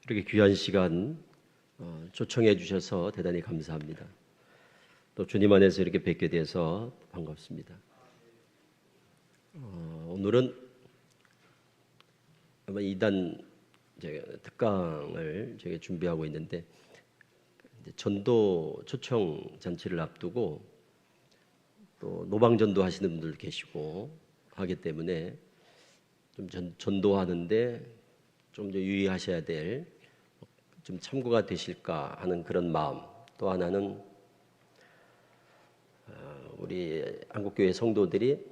이렇게 귀한 시간 초청해 주셔서 대단히 감사합니다. 또 주님 안에서 이렇게 뵙게 돼서 반갑습니다. 오늘은 아마 2단 특강을 저희가 준비하고 있는데 전도 초청 잔치를 앞두고 또 노방전도 하시는 분들도 계시고 하기 때문에 좀 전도하는데 좀 더 유의하셔야 될 좀 참고가 되실까 하는 그런 마음, 또 하나는 우리 한국교회 성도들이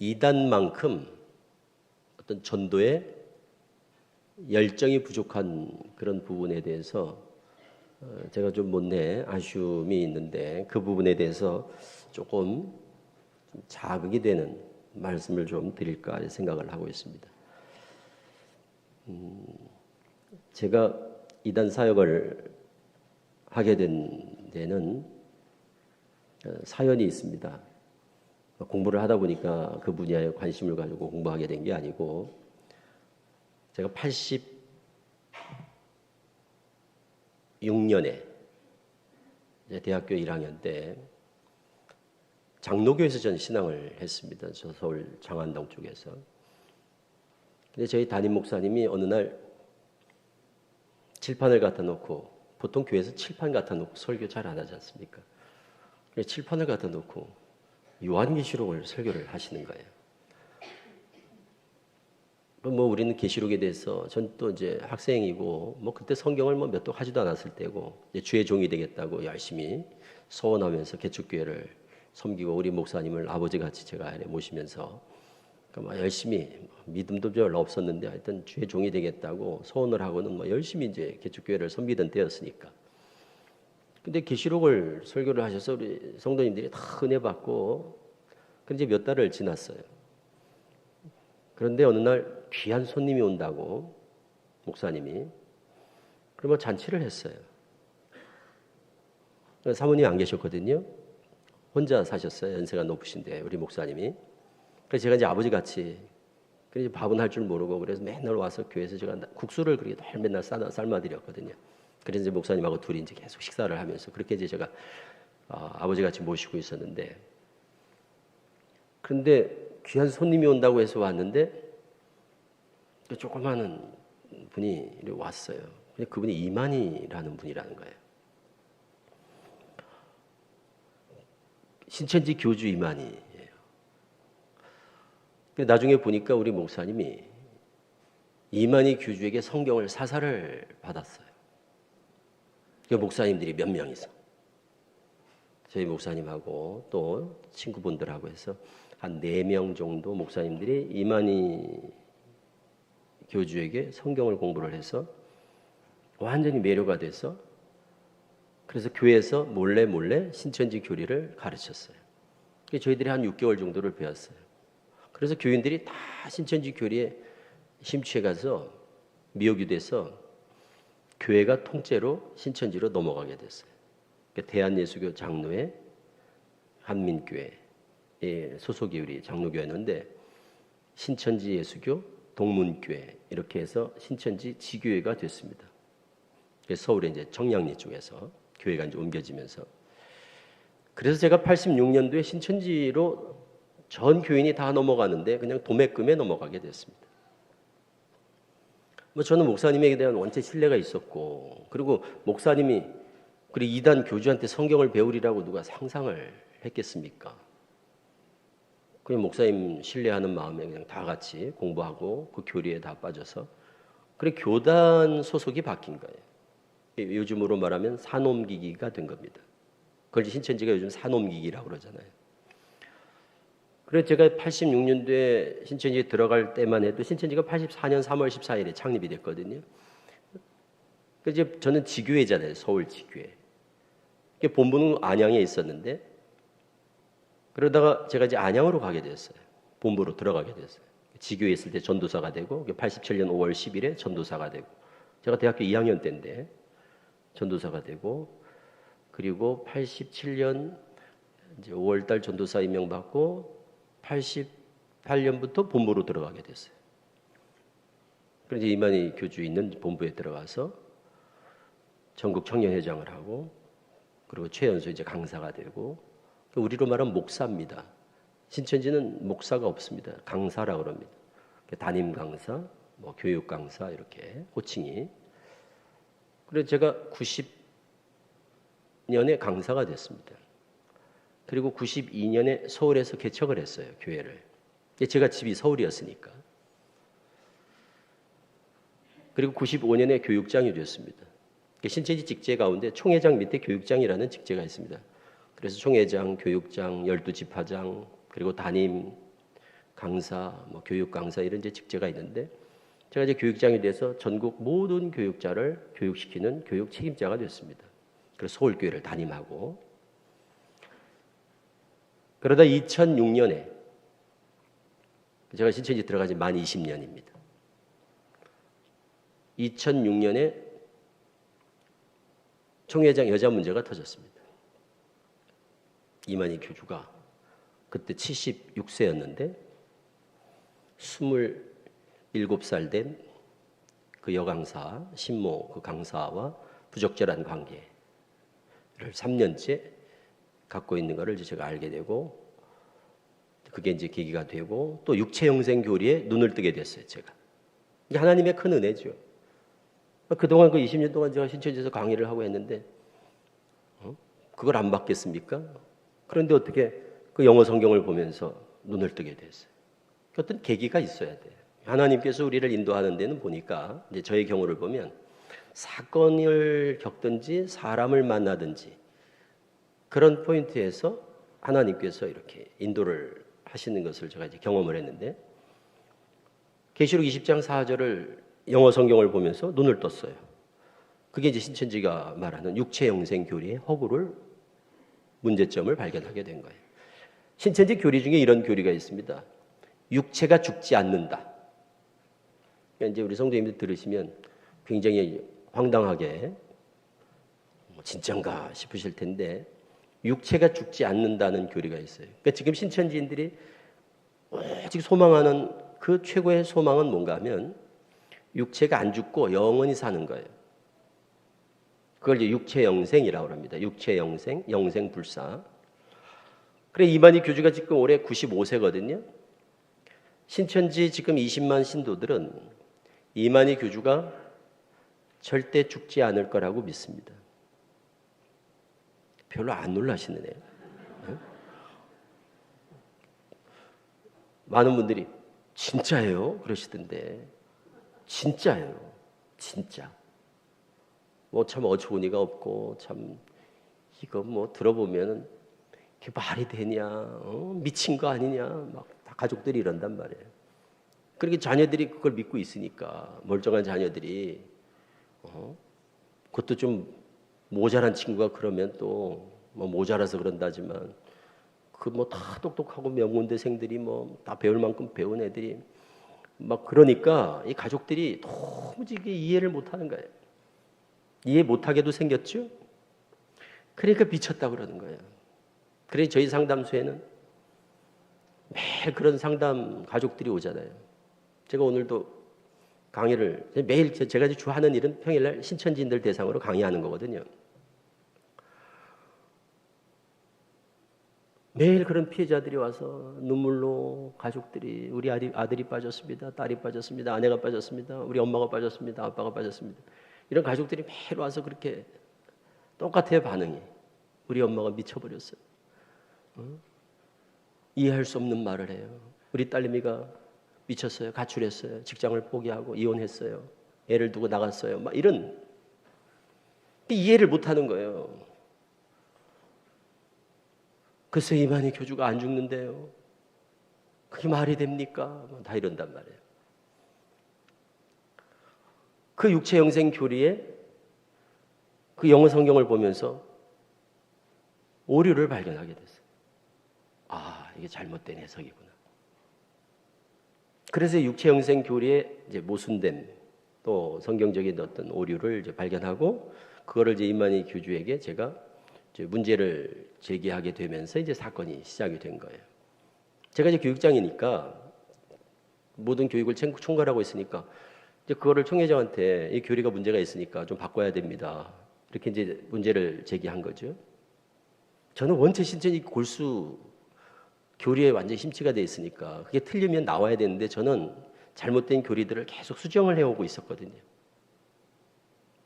이단만큼 어떤 전도에 열정이 부족한 그런 부분에 대해서 제가 좀 못내 아쉬움이 있는데 그 부분에 대해서 조금 자극이 되는 말씀을 좀 드릴까 생각을 하고 있습니다. 제가 이단 사역을 하게 된 데는 사연이 있습니다. 공부를 하다 보니까 그 분야에 관심을 가지고 공부하게 된 게 아니고, 제가 86년에 대학교 1학년 때 장로교에서 전 신앙을 했습니다. 저 서울 장안동 쪽에서. 근데 저희 담임 목사님이 어느 날 칠판을 갖다 놓고, 보통 교회에서 칠판 갖다 놓고 설교 잘 안 하지 않습니까? 칠판을 갖다 놓고 요한계시록을 설교를 하시는 거예요. 뭐 우리는 계시록에 대해서, 전 또 이제 학생이고 뭐 그때 성경을 뭐 몇 독 하지도 않았을 때고, 이제 주의 종이 되겠다고 열심히 소원하면서 개척교회를 섬기고 우리 목사님을 아버지같이 제가 모시면서 막 열심히, 믿음도 별로 없었는데 하여튼 주의 종이 되겠다고 소원을 하고는 뭐 열심히 이제 개척교회를 섬기던 때였으니까. 근데 계시록을 설교를 하셔서 우리 성도님들이 다 은혜 받고, 그런데 이제 몇 달을 지났어요. 그런데 어느 날 귀한 손님이 온다고 목사님이, 그러면 잔치를 했어요. 사모님이 안 계셨거든요. 혼자 사셨어요. 연세가 높으신데 우리 목사님이. 그래서 제가 이제 아버지 같이, 그래서 밥은 할 줄 모르고, 그래서 맨날 와서 교회에서 제가 국수를 그렇게 맨날 삶아드렸거든요. 그래서 이제 목사님하고 둘이 이제 계속 식사를 하면서 그렇게 이제 제가 아버지 같이 모시고 있었는데, 그런데 귀한 손님이 온다고 해서 왔는데 조그마한 분이 왔어요. 근데 그분이 이만희라는 분이라는 거예요. 신천지 교주 이만희. 나중에 보니까 우리 목사님이 이만희 교주에게 성경을 사사를 받았어요. 목사님들이 몇 명이서, 저희 목사님하고 또 친구분들하고 해서 한 4명 정도 목사님들이 이만희 교주에게 성경을 공부를 해서 완전히 매료가 돼서, 그래서 교회에서 몰래 신천지 교리를 가르쳤어요. 저희들이 한 6개월 정도를 배웠어요. 그래서 교인들이 다 신천지 교리에 심취해 가서 미혹이 돼서 교회가 통째로 신천지로 넘어가게 됐어요. 대한예수교 장로회, 한민교회 소속이 우리 장로교회였는데, 신천지 예수교, 동문교회, 이렇게 해서 신천지 지교회가 됐습니다. 그래서 서울에 이제 청량리 쪽에서 교회가 이제 옮겨지면서, 그래서 제가 86년도에 신천지로 전 교인이 다 넘어가는데 그냥 도매금에 넘어가게 됐습니다. 뭐 저는 목사님에 대한 원체 신뢰가 있었고, 그리고 목사님이 그리고 이단 교주한테 성경을 배우리라고 누가 상상을 했겠습니까? 그냥 목사님 신뢰하는 마음에 그냥 다 같이 공부하고 그 교리에 다 빠져서, 그래 교단 소속이 바뀐 거예요. 요즘으로 말하면 산옮기기가 된 겁니다. 그걸 신천지가 요즘 산옮기기라고 그러잖아요. 그래서 제가 86년도에 신천지에 들어갈 때만 해도 신천지가 84년 3월 14일에 창립이 됐거든요. 그래서 이제 저는 지교회잖아요. 서울 지교회. 본부는 안양에 있었는데, 그러다가 제가 이제 안양으로 가게 됐어요. 본부로 들어가게 됐어요. 지교회에 있을 때 전도사가 되고, 87년 5월 10일에 전도사가 되고, 제가 대학교 2학년 때인데 전도사가 되고, 그리고 87년 이제 5월달 전도사 임명받고 88년부터 본부로 들어가게 됐어요. 그래서 이만희 교주 있는 본부에 들어가서 전국 청년회장을 하고 그리고 최연소 이제 강사가 되고 우리로 말하면 목사입니다. 신천지는 목사가 없습니다. 강사라고 합니다. 담임 강사, 뭐 교육 강사 이렇게 호칭이. 그래서 제가 90년에 강사가 됐습니다. 그리고 92년에 서울에서 개척을 했어요, 교회를. 제가 집이 서울이었으니까. 그리고 95년에 교육장이 됐습니다. 신천지 직제 가운데 총회장 밑에 교육장이라는 직제가 있습니다. 그래서 총회장, 교육장, 12지파장, 그리고 담임 강사, 뭐 교육 강사 이런 이제 직제가 있는데 제가 이제 교육장이 돼서 전국 모든 교육자를 교육시키는 교육 책임자가 됐습니다. 그래서 서울교회를 담임하고 그러다 2006년에 제가 신천지 들어간 지 만 20년입니다. 2006년에 총회장 여자 문제가 터졌습니다. 이만희 교주가 그때 76세였는데 27살 된 그 여강사, 신모 그 강사와 부적절한 관계를 3년째 갖고 있는 것을 제가 알게 되고 그게 이제 계기가 되고 또 육체영생 교리에 눈을 뜨게 됐어요, 제가. 이게 하나님의 큰 은혜죠. 그동안 그 20년 동안 제가 신천지에서 강의를 하고 했는데 그걸 안 받겠습니까? 그런데 어떻게 그 영어 성경을 보면서 눈을 뜨게 됐어요. 어떤 계기가 있어야 돼요. 하나님께서 우리를 인도하는 데는 보니까 이제 저의 경우를 보면 사건을 겪든지 사람을 만나든지 그런 포인트에서 하나님께서 이렇게 인도를 하시는 것을 제가 이제 경험을 했는데 계시록 20장 4절을 영어 성경을 보면서 눈을 떴어요. 그게 이제 신천지가 말하는 육체 영생 교리의 허구를 문제점을 발견하게 된 거예요. 신천지 교리 중에 이런 교리가 있습니다. 육체가 죽지 않는다. 그러니까 이제 우리 성도님들 들으시면 굉장히 황당하게 진짠가 싶으실 텐데 육체가 죽지 않는다는 교리가 있어요. 그러니까 지금 신천지인들이 오직 소망하는 그 최고의 소망은 뭔가 하면 육체가 안 죽고 영원히 사는 거예요. 그걸 이제 육체 영생이라고 합니다. 육체 영생, 영생 불사. 그래 이만희 교주가 지금 올해 95세거든요. 신천지 지금 20만 신도들은 이만희 교주가 절대 죽지 않을 거라고 믿습니다. 별로 안 놀라시네요. 네? 많은 분들이 진짜예요? 그러시던데 진짜예요. 진짜. 뭐 참 어처구니가 없고 참 이거 뭐 들어보면은 이게 말이 되냐? 미친 거 아니냐? 막 다 가족들이 이런단 말이에요. 그렇게 자녀들이 그걸 믿고 있으니까 멀쩡한 자녀들이 그것도 좀 모자란 친구가 그러면 또 뭐 모자라서 그런다지만 그 뭐 다 똑똑하고 명문대생들이 뭐 다 배울 만큼 배운 애들이 막 그러니까 이 가족들이 도무지 이해를 못하는 거예요. 이해 못하게도 생겼죠. 그러니까 미쳤다 그러는 거예요. 그래서 저희 상담소에는 매일 그런 상담 가족들이 오잖아요. 제가 오늘도 강의를 매일 제가 주 하는 일은 평일날 신천지인들 대상으로 강의하는 거거든요. 매일 그런 피해자들이 와서 눈물로 가족들이 우리 아들이 빠졌습니다. 딸이 빠졌습니다. 아내가 빠졌습니다. 우리 엄마가 빠졌습니다. 아빠가 빠졌습니다. 이런 가족들이 매일 와서 그렇게 똑같아요. 반응이. 우리 엄마가 미쳐버렸어요. 이해할 수 없는 말을 해요. 우리 딸내미가 미쳤어요. 가출했어요. 직장을 포기하고 이혼했어요. 애를 두고 나갔어요. 막 이런 이해를 못하는 거예요. 글쎄 이만희 교주가 안 죽는데요. 그게 말이 됩니까? 다 이런단 말이에요. 그 육체 영생 교리에 그 영어 성경을 보면서 오류를 발견하게 됐어요. 아, 이게 잘못된 해석이구나. 그래서 육체 영생 교리에 이제 모순된 또 성경적인 어떤 오류를 이제 발견하고 그거를 이제 이만희 교주에게 제가 이제 문제를 제기하게 되면서 이제 사건이 시작이 된 거예요. 제가 이제 교육장이니까 모든 교육을 총괄하고 있으니까 이제 그거를 총회장한테 이 교리가 문제가 있으니까 좀 바꿔야 됩니다. 이렇게 이제 문제를 제기한 거죠. 저는 원체 신천지 골수 교리에 완전히 심취가 돼 있으니까 그게 틀리면 나와야 되는데 저는 잘못된 교리들을 계속 수정을 해오고 있었거든요.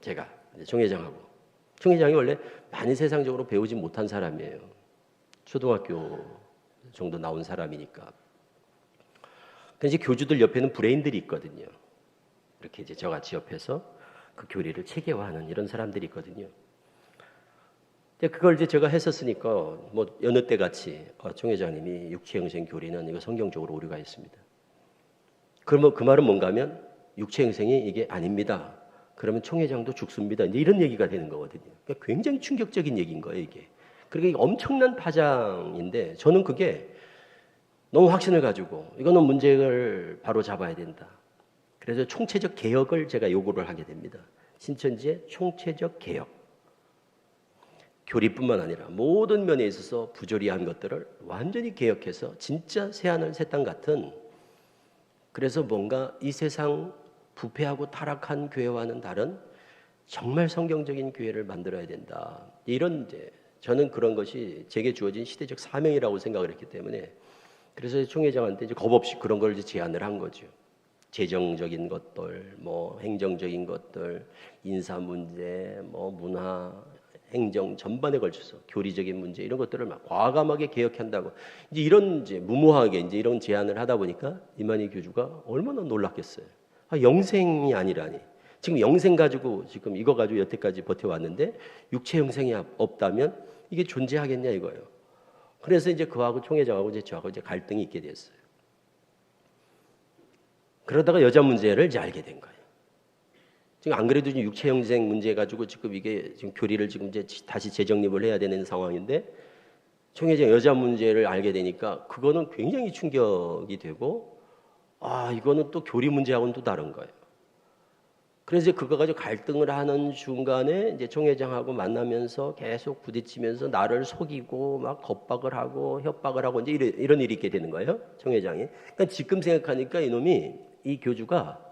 제가 총회장이 원래 많이 세상적으로 배우지 못한 사람이에요. 초등학교 정도 나온 사람이니까. 근데 이제 교주들 옆에는 브레인들이 있거든요. 이렇게 이제 저같이 옆에서 그 교리를 체계화하는 이런 사람들이 있거든요. 근데 그걸 이제 제가 했었으니까 뭐 여느 때 같이 총회장님이 육체형생 교리는 이거 성경적으로 오류가 있습니다. 그러면 그 말은 뭔가 하면 육체형생이 이게 아닙니다. 그러면 총회장도 죽습니다. 이제 이런 얘기가 되는 거거든요. 그러니까 굉장히 충격적인 얘기인 거예요, 이게. 그러니까 엄청난 파장인데 저는 그게 너무 확신을 가지고 이거는 문제를 바로 잡아야 된다. 그래서 총체적 개혁을 제가 요구를 하게 됩니다. 신천지의 총체적 개혁. 교리뿐만 아니라 모든 면에 있어서 부조리한 것들을 완전히 개혁해서 진짜 새하늘 새땅 같은, 그래서 뭔가 이 세상 부패하고 타락한 교회와는 다른 정말 성경적인 교회를 만들어야 된다. 이런 이제 저는 그런 것이 제게 주어진 시대적 사명이라고 생각을 했기 때문에 그래서 총회장한테 이제 겁없이 그런 걸 이제 제안을 한 거죠. 재정적인 것들, 뭐 행정적인 것들, 인사 문제, 뭐 문화, 행정 전반에 걸쳐서 교리적인 문제 이런 것들을 막 과감하게 개혁한다고 이제 이런 이제 무모하게 이제 이런 제안을 하다 보니까 이만희 교주가 얼마나 놀랐겠어요. 영생이 아니라니. 지금 영생 가지고 지금 이거 가지고 여태까지 버텨왔는데 육체 영생이 없다면 이게 존재하겠냐 이거예요. 그래서 이제 그하고 총회장하고 이제 저하고 이제 갈등이 있게 됐어요. 그러다가 여자 문제를 이제 알게 된 거예요. 지금 안 그래도 지금 육체 영생 문제 가지고 지금 이게 지금 교리를 지금 이제 다시 재정립을 해야 되는 상황인데 총회장 여자 문제를 알게 되니까 그거는 굉장히 충격이 되고 이거는 또 교리 문제하고는 또 다른 거예요. 그래서 이제 그거 가지고 갈등을 하는 중간에 이제 총회장하고 만나면서 계속 부딪히면서 나를 속이고 막 겁박을 하고 협박을 하고 이제 이런 일이 있게 되는 거예요. 총회장이. 그러니까 지금 생각하니까 이놈이 이 교주가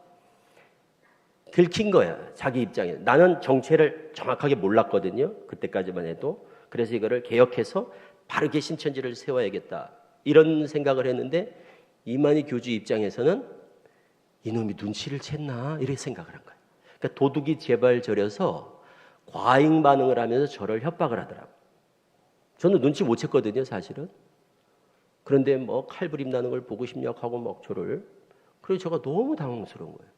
들킨 거야. 자기 입장에. 나는 정체를 정확하게 몰랐거든요. 그때까지만 해도. 그래서 이거를 개혁해서 바르게 신천지를 세워야겠다. 이런 생각을 했는데 이만희 교주 입장에서는 이놈이 눈치를 챘나 이렇게 생각을 한 거예요. 그러니까 도둑이 제발 저려서 과잉 반응을 하면서 저를 협박을 하더라고요. 저는 눈치 못 챘거든요, 사실은. 그런데 뭐 칼부림 나는 걸 보고 싶냐고 하고 막 저를. 그래서 제가 너무 당황스러운 거예요.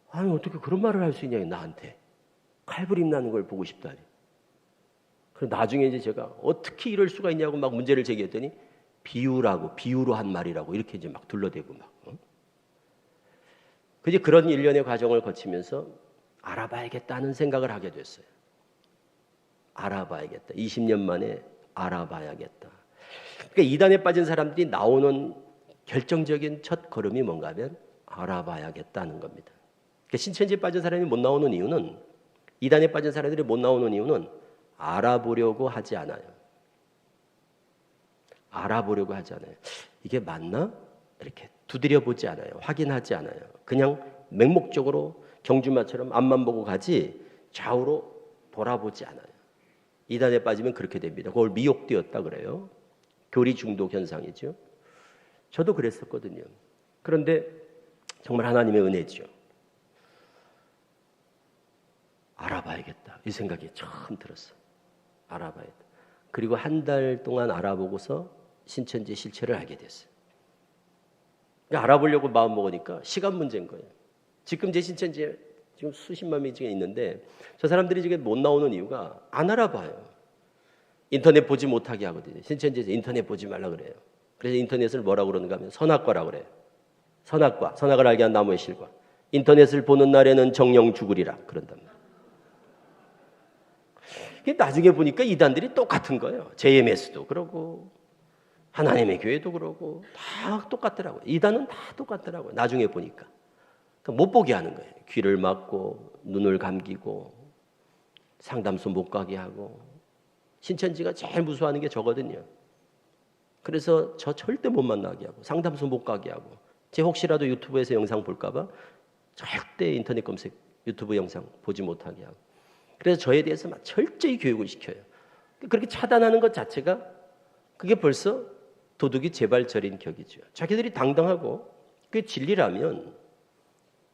아니 어떻게 그런 말을 할 수 있냐 나한테. 칼부림 나는 걸 보고 싶다니. 그래서 나중에 이제 제가 어떻게 이럴 수가 있냐고 막 문제를 제기했더니 비유로 한 말이라고 이렇게 이제 막 둘러대고 막. 그래서 그런 일련의 과정을 거치면서 알아봐야겠다는 생각을 하게 됐어요. 알아봐야겠다. 20년 만에 알아봐야겠다. 그러니까 이단에 빠진 사람들이 나오는 결정적인 첫 걸음이 뭔가 하면 알아봐야겠다는 겁니다. 그러니까 신천지에 빠진 사람이 못 나오는 이유는, 이단에 빠진 사람들이 못 나오는 이유는 알아보려고 하지 않아요. 알아보려고 하지 않아요. 이게 맞나? 이렇게 두드려보지 않아요. 확인하지 않아요. 그냥 맹목적으로 경주마처럼 앞만 보고 가지 좌우로 돌아보지 않아요. 이단에 빠지면 그렇게 됩니다. 그걸 미혹되었다 그래요. 교리 중독 현상이죠. 저도 그랬었거든요. 그런데 정말 하나님의 은혜죠. 알아봐야겠다. 이 생각이 처음 들었어요. 알아봐야겠다. 그리고 한 달 동안 알아보고서 신천지 실체를 알게 됐어요. 알아보려고 마음 먹으니까 시간 문제인 거예요. 지금 제 신천지에 지금 수십만 명이 지금 있는데 저 사람들이 지금 못 나오는 이유가 안 알아봐요. 인터넷 보지 못하게 하거든요. 신천지에서 인터넷 보지 말라 그래요. 그래서 인터넷을 뭐라고 그러는가 하면 선악과라고 그래요. 선악을 알게 한 나무의 실과. 인터넷을 보는 날에는 정령 죽으리라 그런단 말이에요. 나중에 보니까 이단들이 똑같은 거예요. JMS도 그러고 하나님의 교회도 그러고 다 똑같더라고요. 이단은 다 똑같더라고요. 나중에 보니까. 그러니까 못 보게 하는 거예요. 귀를 막고 눈을 감기고 상담소 못 가게 하고. 신천지가 제일 무서워하는 게 저거든요. 그래서 저 절대 못 만나게 하고 상담소 못 가게 하고 제 혹시라도 유튜브에서 영상 볼까 봐 절대 인터넷 검색, 유튜브 영상 보지 못하게 하고. 그래서 저에 대해서 막 철저히 교육을 시켜요. 그렇게 차단하는 것 자체가 그게 벌써 도둑이 제발저린 격이죠. 자기들이 당당하고 그게 진리라면,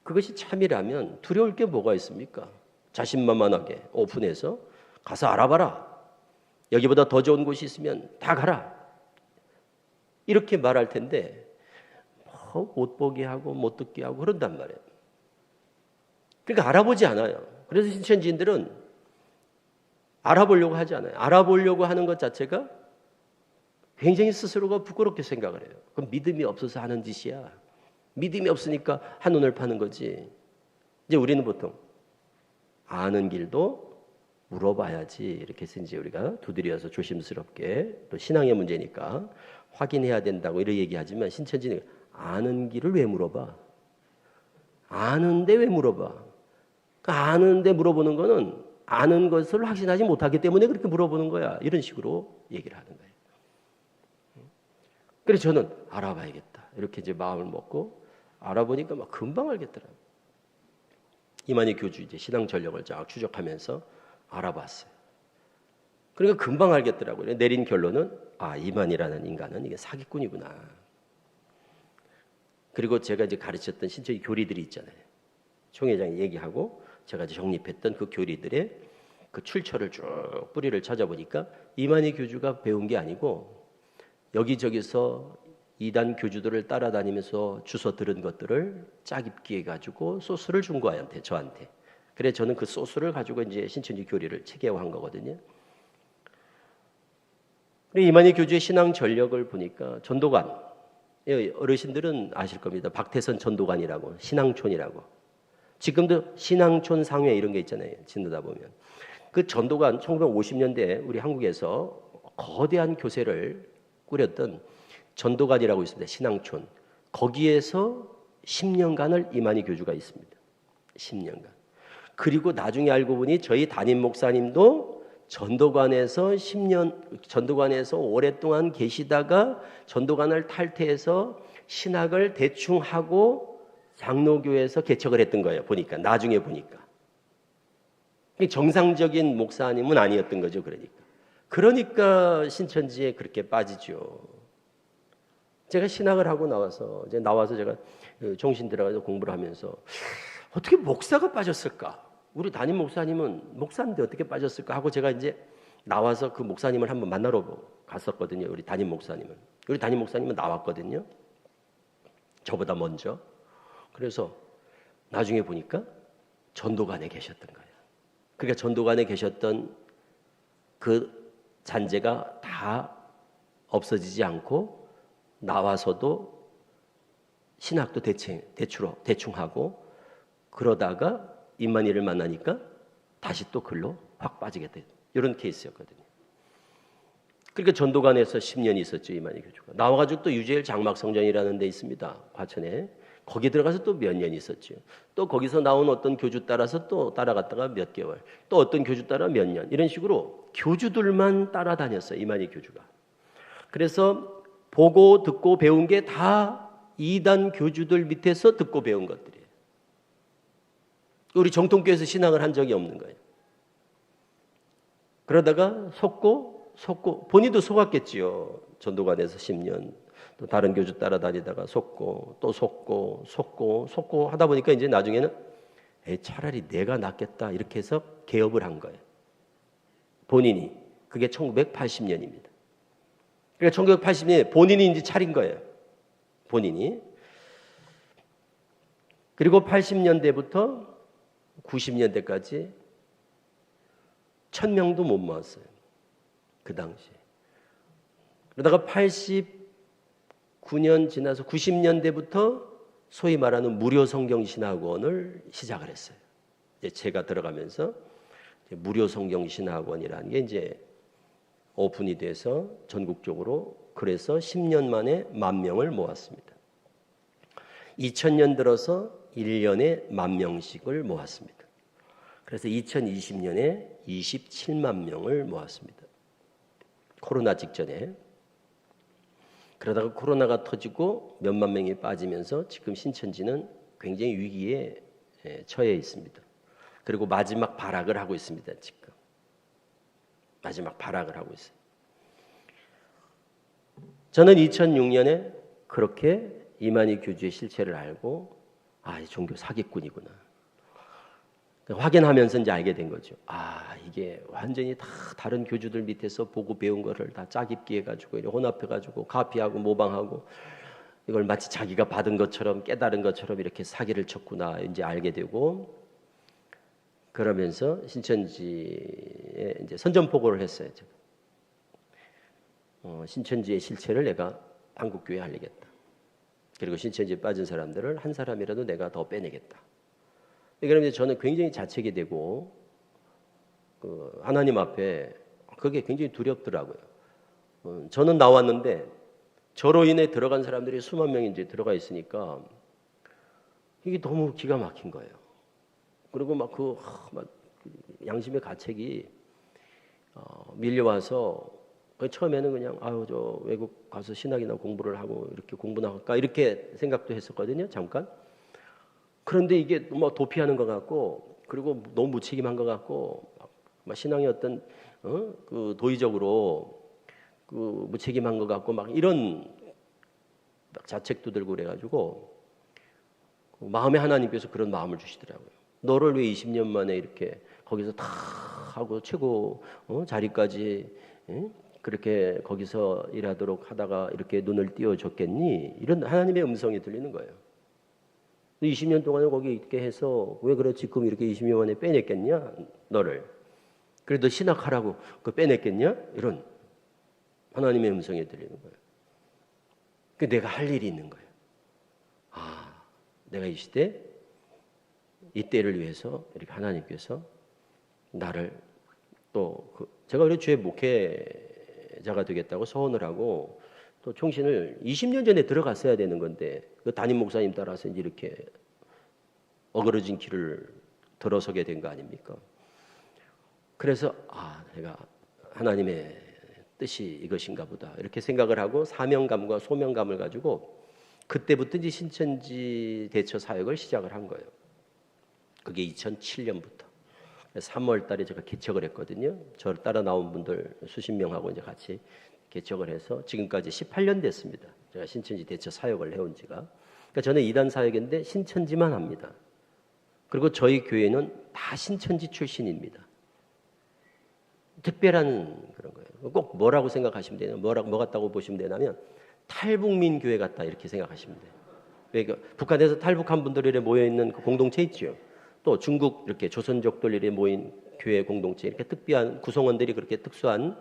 그것이 참이라면 두려울 게 뭐가 있습니까? 자신만만하게 오픈해서 가서 알아봐라. 여기보다 더 좋은 곳이 있으면 다 가라. 이렇게 말할 텐데 못 보게 하고 못 듣게 하고 그런단 말이에요. 그러니까 알아보지 않아요. 그래서 신천지인들은 알아보려고 하지 않아요. 알아보려고 하는 것 자체가 굉장히 스스로가 부끄럽게 생각을 해요. 그럼 믿음이 없어서 하는 짓이야. 믿음이 없으니까 한눈을 파는 거지. 이제 우리는 보통 아는 길도 물어봐야지 이렇게 해서 이제 우리가 두드려서 조심스럽게, 또 신앙의 문제니까 확인해야 된다고 이렇게 얘기하지만, 신천지는 아는 길을 왜 물어봐? 아는데 왜 물어봐? 그러니까 아는데 물어보는 거는 아는 것을 확신하지 못하기 때문에 그렇게 물어보는 거야. 이런 식으로 얘기를 하는 거예요. 그래서 저는 알아봐야겠다. 이렇게 이제 마음을 먹고 알아보니까 막 금방 알겠더라고요. 이만희 교주 이제 신앙 전력을 쫙 추적하면서 알아봤어요. 그러니까 금방 알겠더라고요. 내린 결론은 이만희라는 인간은 이게 사기꾼이구나. 그리고 제가 이제 가르쳤던 신천지 교리들이 있잖아요. 총회장이 얘기하고 제가 이제 정립했던 그 교리들의 그 출처를 쭉 뿌리를 찾아보니까 이만희 교주가 배운 게 아니고 여기저기서 이단 교주들을 따라다니면서 주워 들은 것들을 짜깁기 해가지고 소스를 준 거한테, 저한테. 그래 저는 그 소스를 가지고 이제 신천지 교리를 체계화한 거거든요. 이만희 교주의 신앙 전력을 보니까 전도관, 어르신들은 아실 겁니다. 박태선 전도관이라고, 신앙촌이라고. 지금도 신앙촌 상회 이런 게 있잖아요. 지나다 보면. 그 전도관 1950년대 우리 한국에서 거대한 교세를 꾸렸던 전도관이라고 있습니다. 신앙촌. 거기에서 10년간을 이만희 교주가 있습니다. 10년간. 그리고 나중에 알고 보니 저희 담임 목사님도 전도관에서 10년, 전도관에서 오랫동안 계시다가 전도관을 탈퇴해서 신학을 대충 하고 장로교에서 개척을 했던 거예요. 보니까, 나중에 보니까. 정상적인 목사님은 아니었던 거죠. 그러니까 신천지에 그렇게 빠지죠. 제가 신학을 하고 나와서 제가 종신 들어가서 공부를 하면서 어떻게 목사가 빠졌을까? 우리 담임 목사님은 목사인데 어떻게 빠졌을까 하고 제가 이제 나와서 그 목사님을 한번 만나러 갔었거든요. 우리 담임 목사님은 나왔거든요. 저보다 먼저. 그래서 나중에 보니까 전도관에 계셨던 거예요. 그러니까 전도관에 계셨던 그 잔재가 다 없어지지 않고 나와서도 신학도 대충 하고 그러다가 이만희를 만나니까 다시 또 글로 확 빠지게 된 이런 케이스였거든요. 그러니까 전도관에서 10년 있었죠. 이만희 교주가. 나와가지고 또 유재일 장막성전이라는 데 있습니다. 과천에. 거기 들어가서 또 몇 년 있었죠. 또 거기서 나온 어떤 교주 따라서 또 따라갔다가 몇 개월, 또 어떤 교주 따라 몇 년, 이런 식으로 교주들만 따라다녔어요. 이만희 교주가. 그래서 보고 듣고 배운 게 다 이단 교주들 밑에서 듣고 배운 것들이에요. 우리 정통교회에서 신앙을 한 적이 없는 거예요. 그러다가 속고 본인도 속았겠지요. 전도관에서 10년, 또 다른 교주 따라다니다가 속고 또 속고 하다 보니까 이제 나중에는 차라리 내가 낫겠다 이렇게 해서 개업을 한 거예요. 본인이. 그게 1980년입니다. 그러니까 1980년에 본인이 이제 차린 거예요. 본인이. 그리고 80년대부터 90년대까지 1000명도 못 모았어요. 그 당시에. 그러다가 89년 지나서 90년대부터 소위 말하는 무료 성경신학원을 시작을 했어요. 이제 제가 들어가면서 무료 성경신학원이라는 게 이제 오픈이 돼서 전국적으로, 그래서 10년 만에 10,000명을 모았습니다. 2000년 들어서 1년에 10,000명씩을 모았습니다. 그래서 2020년에 27만 명을 모았습니다. 코로나 직전에. 그러다가 코로나가 터지고 몇만 명이 빠지면서 지금 신천지는 굉장히 위기에 처해 있습니다. 그리고 마지막 발악을 하고 있습니다. 지금 마지막 발악을 하고 있어요. 저는 2006년에 그렇게 이만희 교주의 실체를 알고 이 종교 사기꾼이구나. 확인하면서 이제 알게 된 거죠. 이게 완전히 다 다른 교주들 밑에서 보고 배운 거를 다 짜깁기 해가지고 혼합해가지고 카피하고 모방하고 이걸 마치 자기가 받은 것처럼 깨달은 것처럼 이렇게 사기를 쳤구나 이제 알게 되고, 그러면서 신천지에 이제 선전포고를 했어요. 제가. 신천지의 실체를 내가 한국교회에 알리겠다. 그리고 신천지에 빠진 사람들을 한 사람이라도 내가 더 빼내겠다. 그러면 저는 굉장히 자책이 되고 하나님 앞에 그게 굉장히 두렵더라고요. 저는 나왔는데 저로 인해 들어간 사람들이 수만 명이 이제 들어가 있으니까 이게 너무 기가 막힌 거예요. 그리고 막 양심의 가책이 밀려와서 처음에는 그냥 저 외국 가서 신학이나 공부를 하고 이렇게 공부나 할까 이렇게 생각도 했었거든요. 잠깐. 그런데 이게 뭐 도피하는 것 같고, 그리고 너무 무책임한 것 같고, 막 신앙의 어떤 그 도의적으로 그 무책임한 것 같고 막 이런 막 자책도 들고 그래가지고 마음에 하나님께서 그런 마음을 주시더라고요. 너를 왜 20년 만에 이렇게 거기서 다 하고 최고 자리까지 그렇게 거기서 일하도록 하다가 이렇게 눈을 띄워줬겠니? 이런 하나님의 음성이 들리는 거예요. 20년 동안에 거기 있게 해서 왜 그래 지금 이렇게 20년 만에 빼냈겠냐? 너를. 그래도 신학하라고 그 빼냈겠냐? 이런 하나님의 음성이 들리는 거예요. 내가 할 일이 있는 거예요. 내가 이 시대 이 때를 위해서 이렇게 하나님께서 나를 또 제가 그래 주의 목회자가 되겠다고 서원을 하고 또 총신을 20년 전에 들어갔어야 되는 건데 그 담임 목사님 따라서 이제 이렇게 어그러진 길을 들어서게 된 거 아닙니까? 그래서 내가 하나님의 뜻이 이것인가 보다 이렇게 생각을 하고 사명감과 소명감을 가지고 그때부터 이제 신천지 대처 사역을 시작을 한 거예요. 그게 2007년부터 3월 달에 제가 개척을 했거든요. 저를 따라 나온 분들 수십 명하고 이제 같이 개척을 해서 지금까지 18년 됐습니다. 제가 신천지 대처 사역을 해온 지가. 그러니까 저는 이단 사역인데 신천지만 합니다. 그리고 저희 교회는 다 신천지 출신입니다. 특별한 그런 거예요. 꼭 뭐라고 생각하시면 되냐, 뭐 같다고 보시면 되냐면 탈북민 교회 같다 이렇게 생각하시면 돼요. 그러니까 북한에서 탈북한 분들이 모여 있는 그 공동체 있죠. 또 중국 이렇게 조선족들이 모인 교회 공동체 이렇게 특별한 구성원들이 그렇게 특수한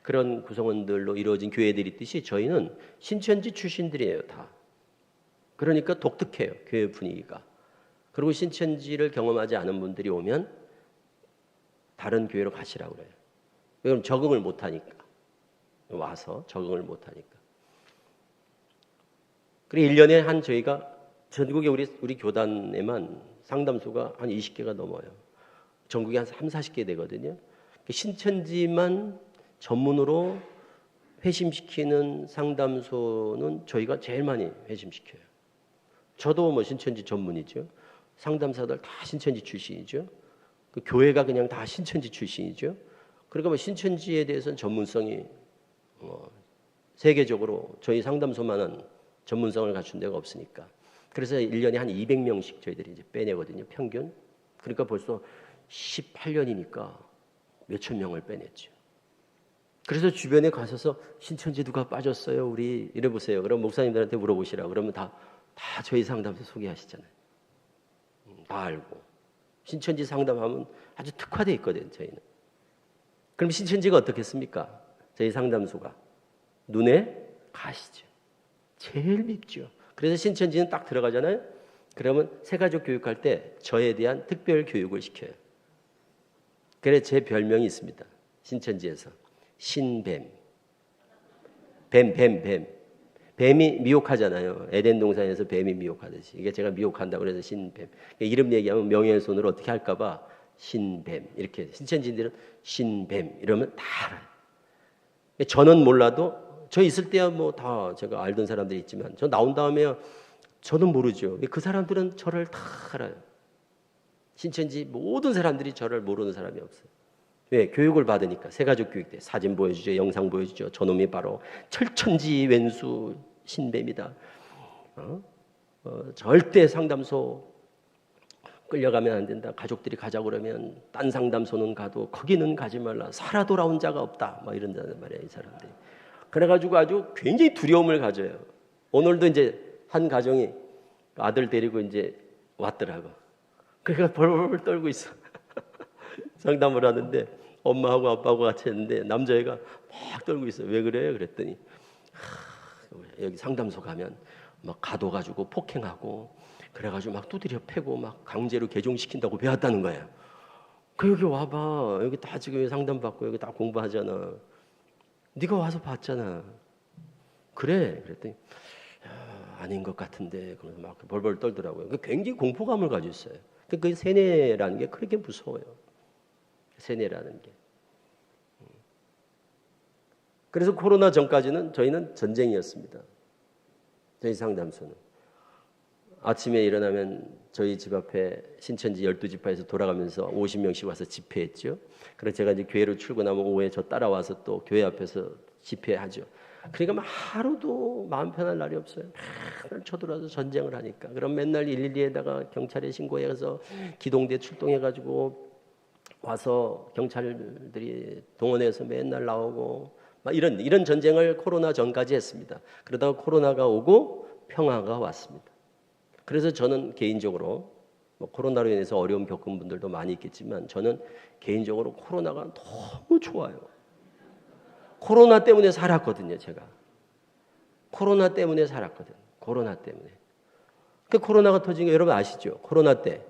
그런 구성원들로 이루어진 교회들이 있듯이 저희는 신천지 출신들이에요, 다. 그러니까 독특해요, 교회 분위기가. 그리고 신천지를 경험하지 않은 분들이 오면 다른 교회로 가시라고 그래요. 왜냐면 적응을 못 하니까. 와서 적응을 못 하니까. 그리고 1년에 한 저희가 전국에 우리 교단에만 상담소가 한 20개가 넘어요. 전국에 한 3, 40개 되거든요. 신천지만 전문으로 회심시키는 상담소는 저희가 제일 많이 회심시켜요. 저도 뭐 신천지 전문이죠. 상담사들 다 신천지 출신이죠. 그 교회가 그냥 다 신천지 출신이죠. 그러니까 뭐 신천지에 대해서는 전문성이 세계적으로 저희 상담소만한 전문성을 갖춘 데가 없으니까. 그래서 1년에 한 200명씩 저희들이 이제 빼내거든요, 평균. 그러니까 벌써 18년이니까 몇천 명을 빼냈죠. 그래서 주변에 가셔서 신천지 누가 빠졌어요, 우리 이래 보세요. 그럼 목사님들한테 물어보시라. 그러면 다 저희 상담소 소개하시잖아요. 다 알고. 신천지 상담하면 아주 특화되어 있거든요, 저희는. 그럼 신천지가 어떻겠습니까? 저희 상담소가 눈에 가시죠. 제일 밉죠. 그래서 신천지는 딱 들어가잖아요. 그러면 새가족 교육할 때 저에 대한 특별 교육을 시켜요. 그래서 제 별명이 있습니다. 신천지에서 신뱀. 뱀. 뱀이 미혹하잖아요. 에덴 동산에서 뱀이 미혹하듯이. 이게 제가 미혹한다고 그래서 신뱀. 이름 얘기하면 명예훼손으로 어떻게 할까 봐 신뱀. 이렇게 신천지인들은 신뱀 이러면 다 알아요. 저는 몰라도 저 있을 때야 뭐 다 제가 알던 사람들이 있지만 저 나온 다음에야 저는 모르죠. 그 사람들은 저를 다 알아요. 신천지 모든 사람들이 저를 모르는 사람이 없어요. 왜? 교육을 받으니까. 새가족 교육 때 사진 보여주죠. 영상 보여주죠. 저놈이 바로 철천지 왼수 신배입니다. 절대 상담소 끌려가면 안 된다. 가족들이 가자고 그러면 딴 상담소는 가도 거기는 가지 말라. 살아 돌아온 자가 없다. 막 이런다는 말이에요, 이 사람들이. 그래가지고 아주 굉장히 두려움을 가져요. 오늘도 이제 한 가정이 아들 데리고 이제 왔더라고. 그러니까 벌벌 떨고 있어. 상담을 하는데 엄마하고 아빠하고 같이 했는데 남자애가 막 떨고 있어. 왜 그래요? 그랬더니 여기 상담소 가면 막 가둬가지고 폭행하고 그래가지고 막 두드려 패고 막 강제로 개종시킨다고 배웠다는 거예요. 그 여기 와봐. 여기 다 지금 상담받고 여기 다 공부하잖아. 네가 와서 봤잖아. 그래. 그랬더니 아닌 것 같은데 그러면서 막 벌벌 떨더라고요. 굉장히 공포감을 가지고 있어요. 그 세뇌라는 게 그렇게 무서워요. 세뇌라는 게. 그래서 코로나 전까지는 저희는 전쟁이었습니다. 저희 상담소는. 아침에 일어나면 저희 집 앞에 신천지 12지파에서 돌아가면서 50명씩 와서 집회했죠. 그래서 제가 이제 교회로 출근하면 오후에 저 따라와서 또 교회 앞에서 집회하죠. 그러니까 막 하루도 마음 편할 날이 없어요. 맨날 쳐들어와서 전쟁을 하니까. 그럼 맨날 112에다가 경찰에 신고해서 기동대 출동해가지고 와서 경찰들이 동원해서 맨날 나오고 막 이런 전쟁을 코로나 전까지 했습니다. 그러다가 코로나가 오고 평화가 왔습니다. 그래서 저는 개인적으로 코로나로 인해서 어려움 겪은 분들도 많이 있겠지만 저는 개인적으로 코로나가 너무 좋아요. 코로나 때문에 살았거든요, 제가. 코로나 때문에 살았거든. 코로나 때문에. 그 코로나가 터진 거 여러분 아시죠? 코로나 때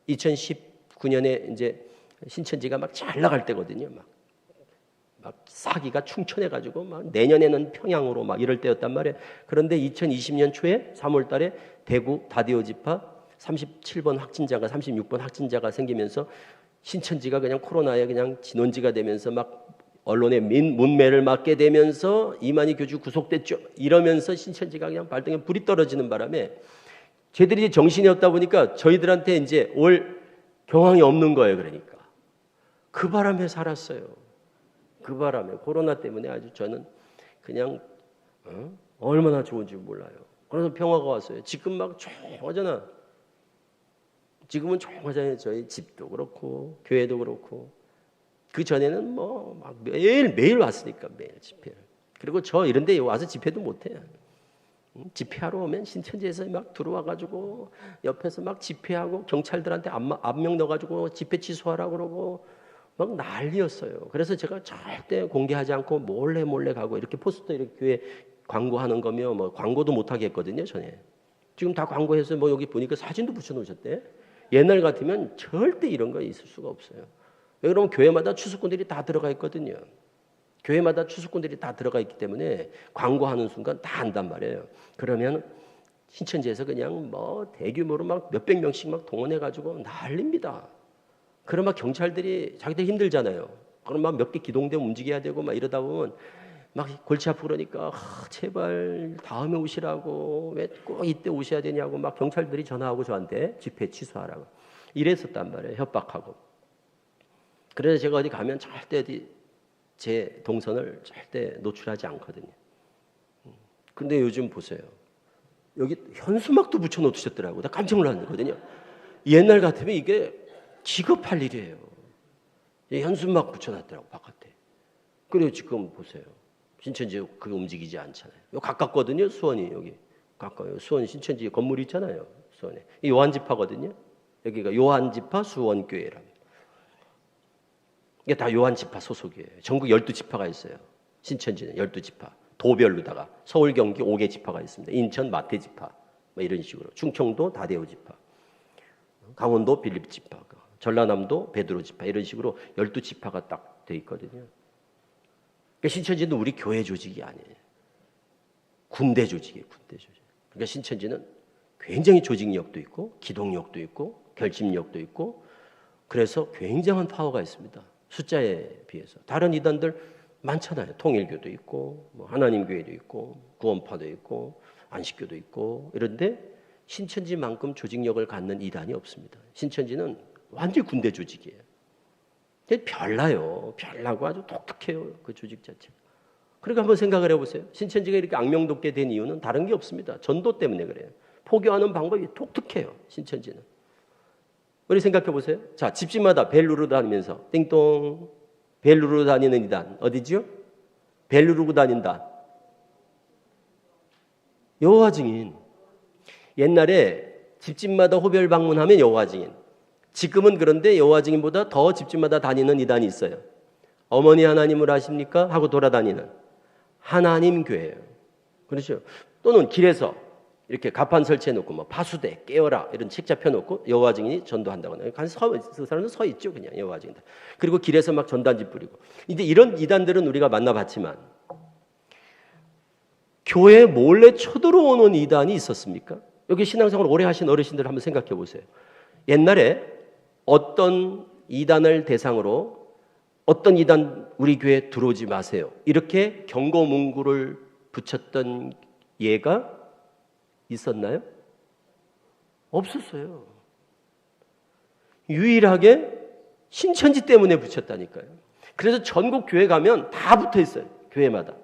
2019년에 이제 신천지가 막 잘 나갈 때거든요. 막 사기가 충천해가지고 막 내년에는 평양으로 막 이럴 때였단 말이에요. 그런데 2020년 초에 3월 달에 대구 다디오 지파 37번 확진자가 36번 확진자가 생기면서 신천지가 그냥 코로나에 그냥 진원지가 되면서 막 언론의 문매를 맞게 되면서 이만희 교주 구속됐죠. 이러면서 신천지가 그냥 발등에 불이 떨어지는 바람에 쟤들이 정신이 없다 보니까 저희들한테 이제 올 경황이 없는 거예요. 그러니까 그 바람에 살았어요. 그 바람에 코로나 때문에 아주 저는 그냥 얼마나 좋은지 몰라요. 그래서 평화가 왔어요. 지금 막 조용하잖아. 지금은 조용하잖아요. 저희 집도 그렇고 교회도 그렇고. 그 전에는 뭐 막 매일 왔으니까 매일 집회를. 그리고 저 이런데 와서 집회도 못해요. 집회하러 오면 신천지에서 막 들어와가지고 옆에서 막 집회하고 경찰들한테 압력 넣어가지고 집회 취소하라고 그러고 막 난리였어요. 그래서 제가 절대 공개하지 않고 몰래 가고 이렇게 포스터 이렇게 교회 광고하는 거며 뭐 광고도 못하게 했거든요. 전에. 지금 다 광고해서 뭐 여기 보니까 사진도 붙여놓으셨대. 옛날 같으면 절대 이런 거 있을 수가 없어요. 왜 그러면 교회마다 추수꾼들이 다 들어가 있거든요. 교회마다 추수꾼들이 다 들어가 있기 때문에 광고하는 순간 다 안단 말이에요. 그러면 신천지에서 그냥 뭐 대규모로 막 몇백 명씩 막 동원해가지고 난립니다. 그럼 막 경찰들이 자기들 힘들잖아요. 그럼 막 몇 개 기동대 움직여야 되고 막 이러다 보면 막 골치 아프고 그러니까 제발 다음에 오시라고 왜 꼭 이때 오셔야 되냐고 막 경찰들이 전화하고 저한테 집회 취소하라고 이랬었단 말이에요. 협박하고. 그래서 제가 어디 가면 절대 제 동선을 절대 노출하지 않거든요. 근데 요즘 보세요. 여기 현수막도 붙여놓으셨더라고요. 나 깜짝 놀랐거든요. 옛날 같으면 이게 기겁할 일이에요. 현수막 붙여놨더라고 바깥에. 그리고 지금 보세요. 신천지 그게 움직이지 않잖아요. 여기 가깝거든요. 수원이 여기 가까워요. 수원 신천지 건물이 있잖아요. 수원에. 이 요한지파거든요. 여기가 요한지파 수원교회랍니다. 이게 다 요한지파 소속이에요. 전국 12지파가 있어요. 신천지는 12지파. 도별로다가 서울 경기 5개 지파가 있습니다. 인천 마태지파 뭐 이런 식으로. 충청도 다대오지파. 강원도 빌립지파. 전라남도 베드로지파 이런 식으로 12지파가 딱 돼 있거든요. 그러니까 신천지는 우리 교회 조직이 아니에요. 군대 조직이에요. 군대 조직. 그러니까 신천지는 굉장히 조직력도 있고 기동력도 있고 결집력도 있고 그래서 굉장한 파워가 있습니다. 숫자에 비해서. 다른 이단들 많잖아요. 통일교도 있고 뭐 하나님교회도 있고 구원파도 있고 안식교도 있고 이런데 신천지만큼 조직력을 갖는 이단이 없습니다. 신천지는 완전히 군대 조직이에요. 근데 별나요. 별나고 아주 독특해요. 그 조직 자체. 그러니까 한번 생각을 해보세요. 신천지가 이렇게 악명돋게 된 이유는 다른 게 없습니다. 전도 때문에 그래요. 포교하는 방법이 독특해요. 신천지는. 우리 생각해 보세요. 자, 집집마다 벨 누르고 다니면서 띵동 벨 누르고 다니는 이단 어디죠? 벨 누르고 다닌다. 여호와 증인. 옛날에 집집마다 호별 방문하면 여호와 증인. 지금은 그런데 여호와 증인보다 더 집집마다 다니는 이단이 있어요. 어머니 하나님을 아십니까? 하고 돌아다니는 하나님 교회예요. 그렇죠? 또는 길에서 이렇게 가판 설치해 놓고 뭐 파수대 깨어라 이런 책 잡혀 놓고 여호와 증인이 전도한다고 하는 그 사람은 서 있죠. 그냥 여호와 증인. 그리고 길에서 막 전단지 뿌리고. 이제 이런 이단들은 우리가 만나봤지만 교회에 몰래 쳐들어오는 이단이 있었습니까? 여기 신앙생활 오래 하신 어르신들 한번 생각해 보세요. 옛날에 어떤 이단을 대상으로 어떤 이단 우리 교회에 들어오지 마세요. 이렇게 경고 문구를 붙였던 예가 있었나요? 없었어요. 유일하게 신천지 때문에 붙였다니까요. 그래서 전국 교회 가면 다 붙어 있어요. 교회마다.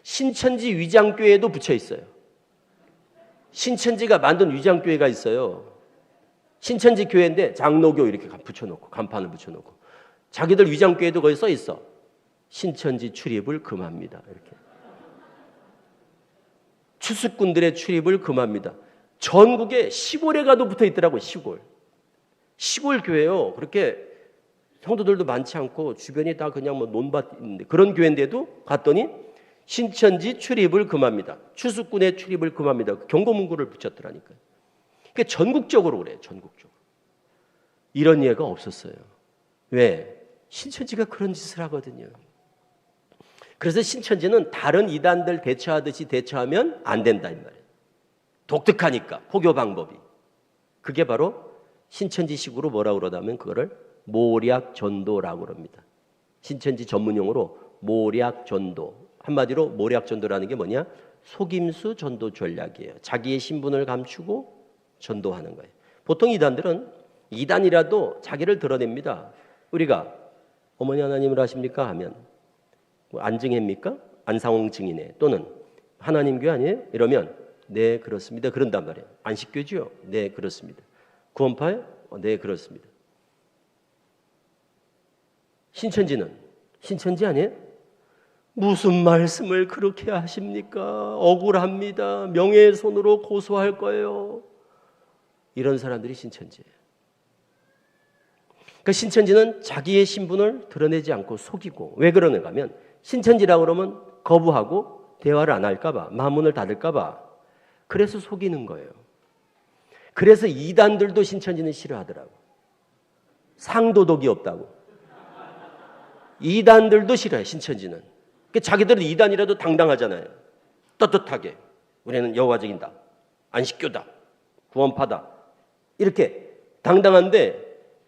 신천지 위장교회도 붙여 있어요. 신천지가 만든 위장교회가 있어요. 신천지 교회인데 장로교 이렇게 붙여놓고 간판을 붙여놓고 자기들 위장교회도 거기 써 있어. 신천지 출입을 금합니다. 이렇게. 추수꾼들의 출입을 금합니다. 전국에 시골에 가도 붙어 있더라고요. 시골 교회요. 그렇게 성도들도 많지 않고 주변이 다 그냥 뭐 논밭 있는데 그런 교회인데도 갔더니 신천지 출입을 금합니다. 추수꾼의 출입을 금합니다. 경고 문구를 붙였더라니까요. 그러니까 전국적으로 그래요. 전국적으로. 이런 예가 없었어요. 왜? 신천지가 그런 짓을 하거든요. 그래서 신천지는 다른 이단들 대처하듯이 대처하면 안 된다 이 말이에요. 독특하니까 포교 방법이. 그게 바로 신천지식으로 뭐라고 그러다면 그거를 모략전도라고 그럽니다. 신천지 전문용어로 모략전도. 한마디로 모략전도라는 게 뭐냐? 속임수 전도 전략이에요. 자기의 신분을 감추고 전도하는 거예요. 보통 이단들은 이단이라도 자기를 드러냅니다. 우리가 어머니 하나님을 아십니까? 하면 안증입니까? 안상홍 증인회 또는 하나님 교회 아니에요? 이러면 네 그렇습니다. 그런단 말이에요. 안식교지요? 네 그렇습니다. 구원파요? 네 그렇습니다. 신천지는 신천지 아니에요? 무슨 말씀을 그렇게 하십니까? 억울합니다. 명예훼손으로 고소할 거예요. 이런 사람들이 신천지예요. 그러니까 신천지는 자기의 신분을 드러내지 않고 속이고 왜 그러는가 하면 신천지라고 그러면 거부하고 대화를 안 할까 봐 마문을 닫을까 봐 그래서 속이는 거예요. 그래서 이단들도 신천지는 싫어하더라고. 상도덕이 없다고. 이단들도 싫어해 신천지는. 그러니까 자기들은 이단이라도 당당하잖아요. 떳떳하게 우리는 여호와 증인다. 안식교다. 구원파다. 이렇게 당당한데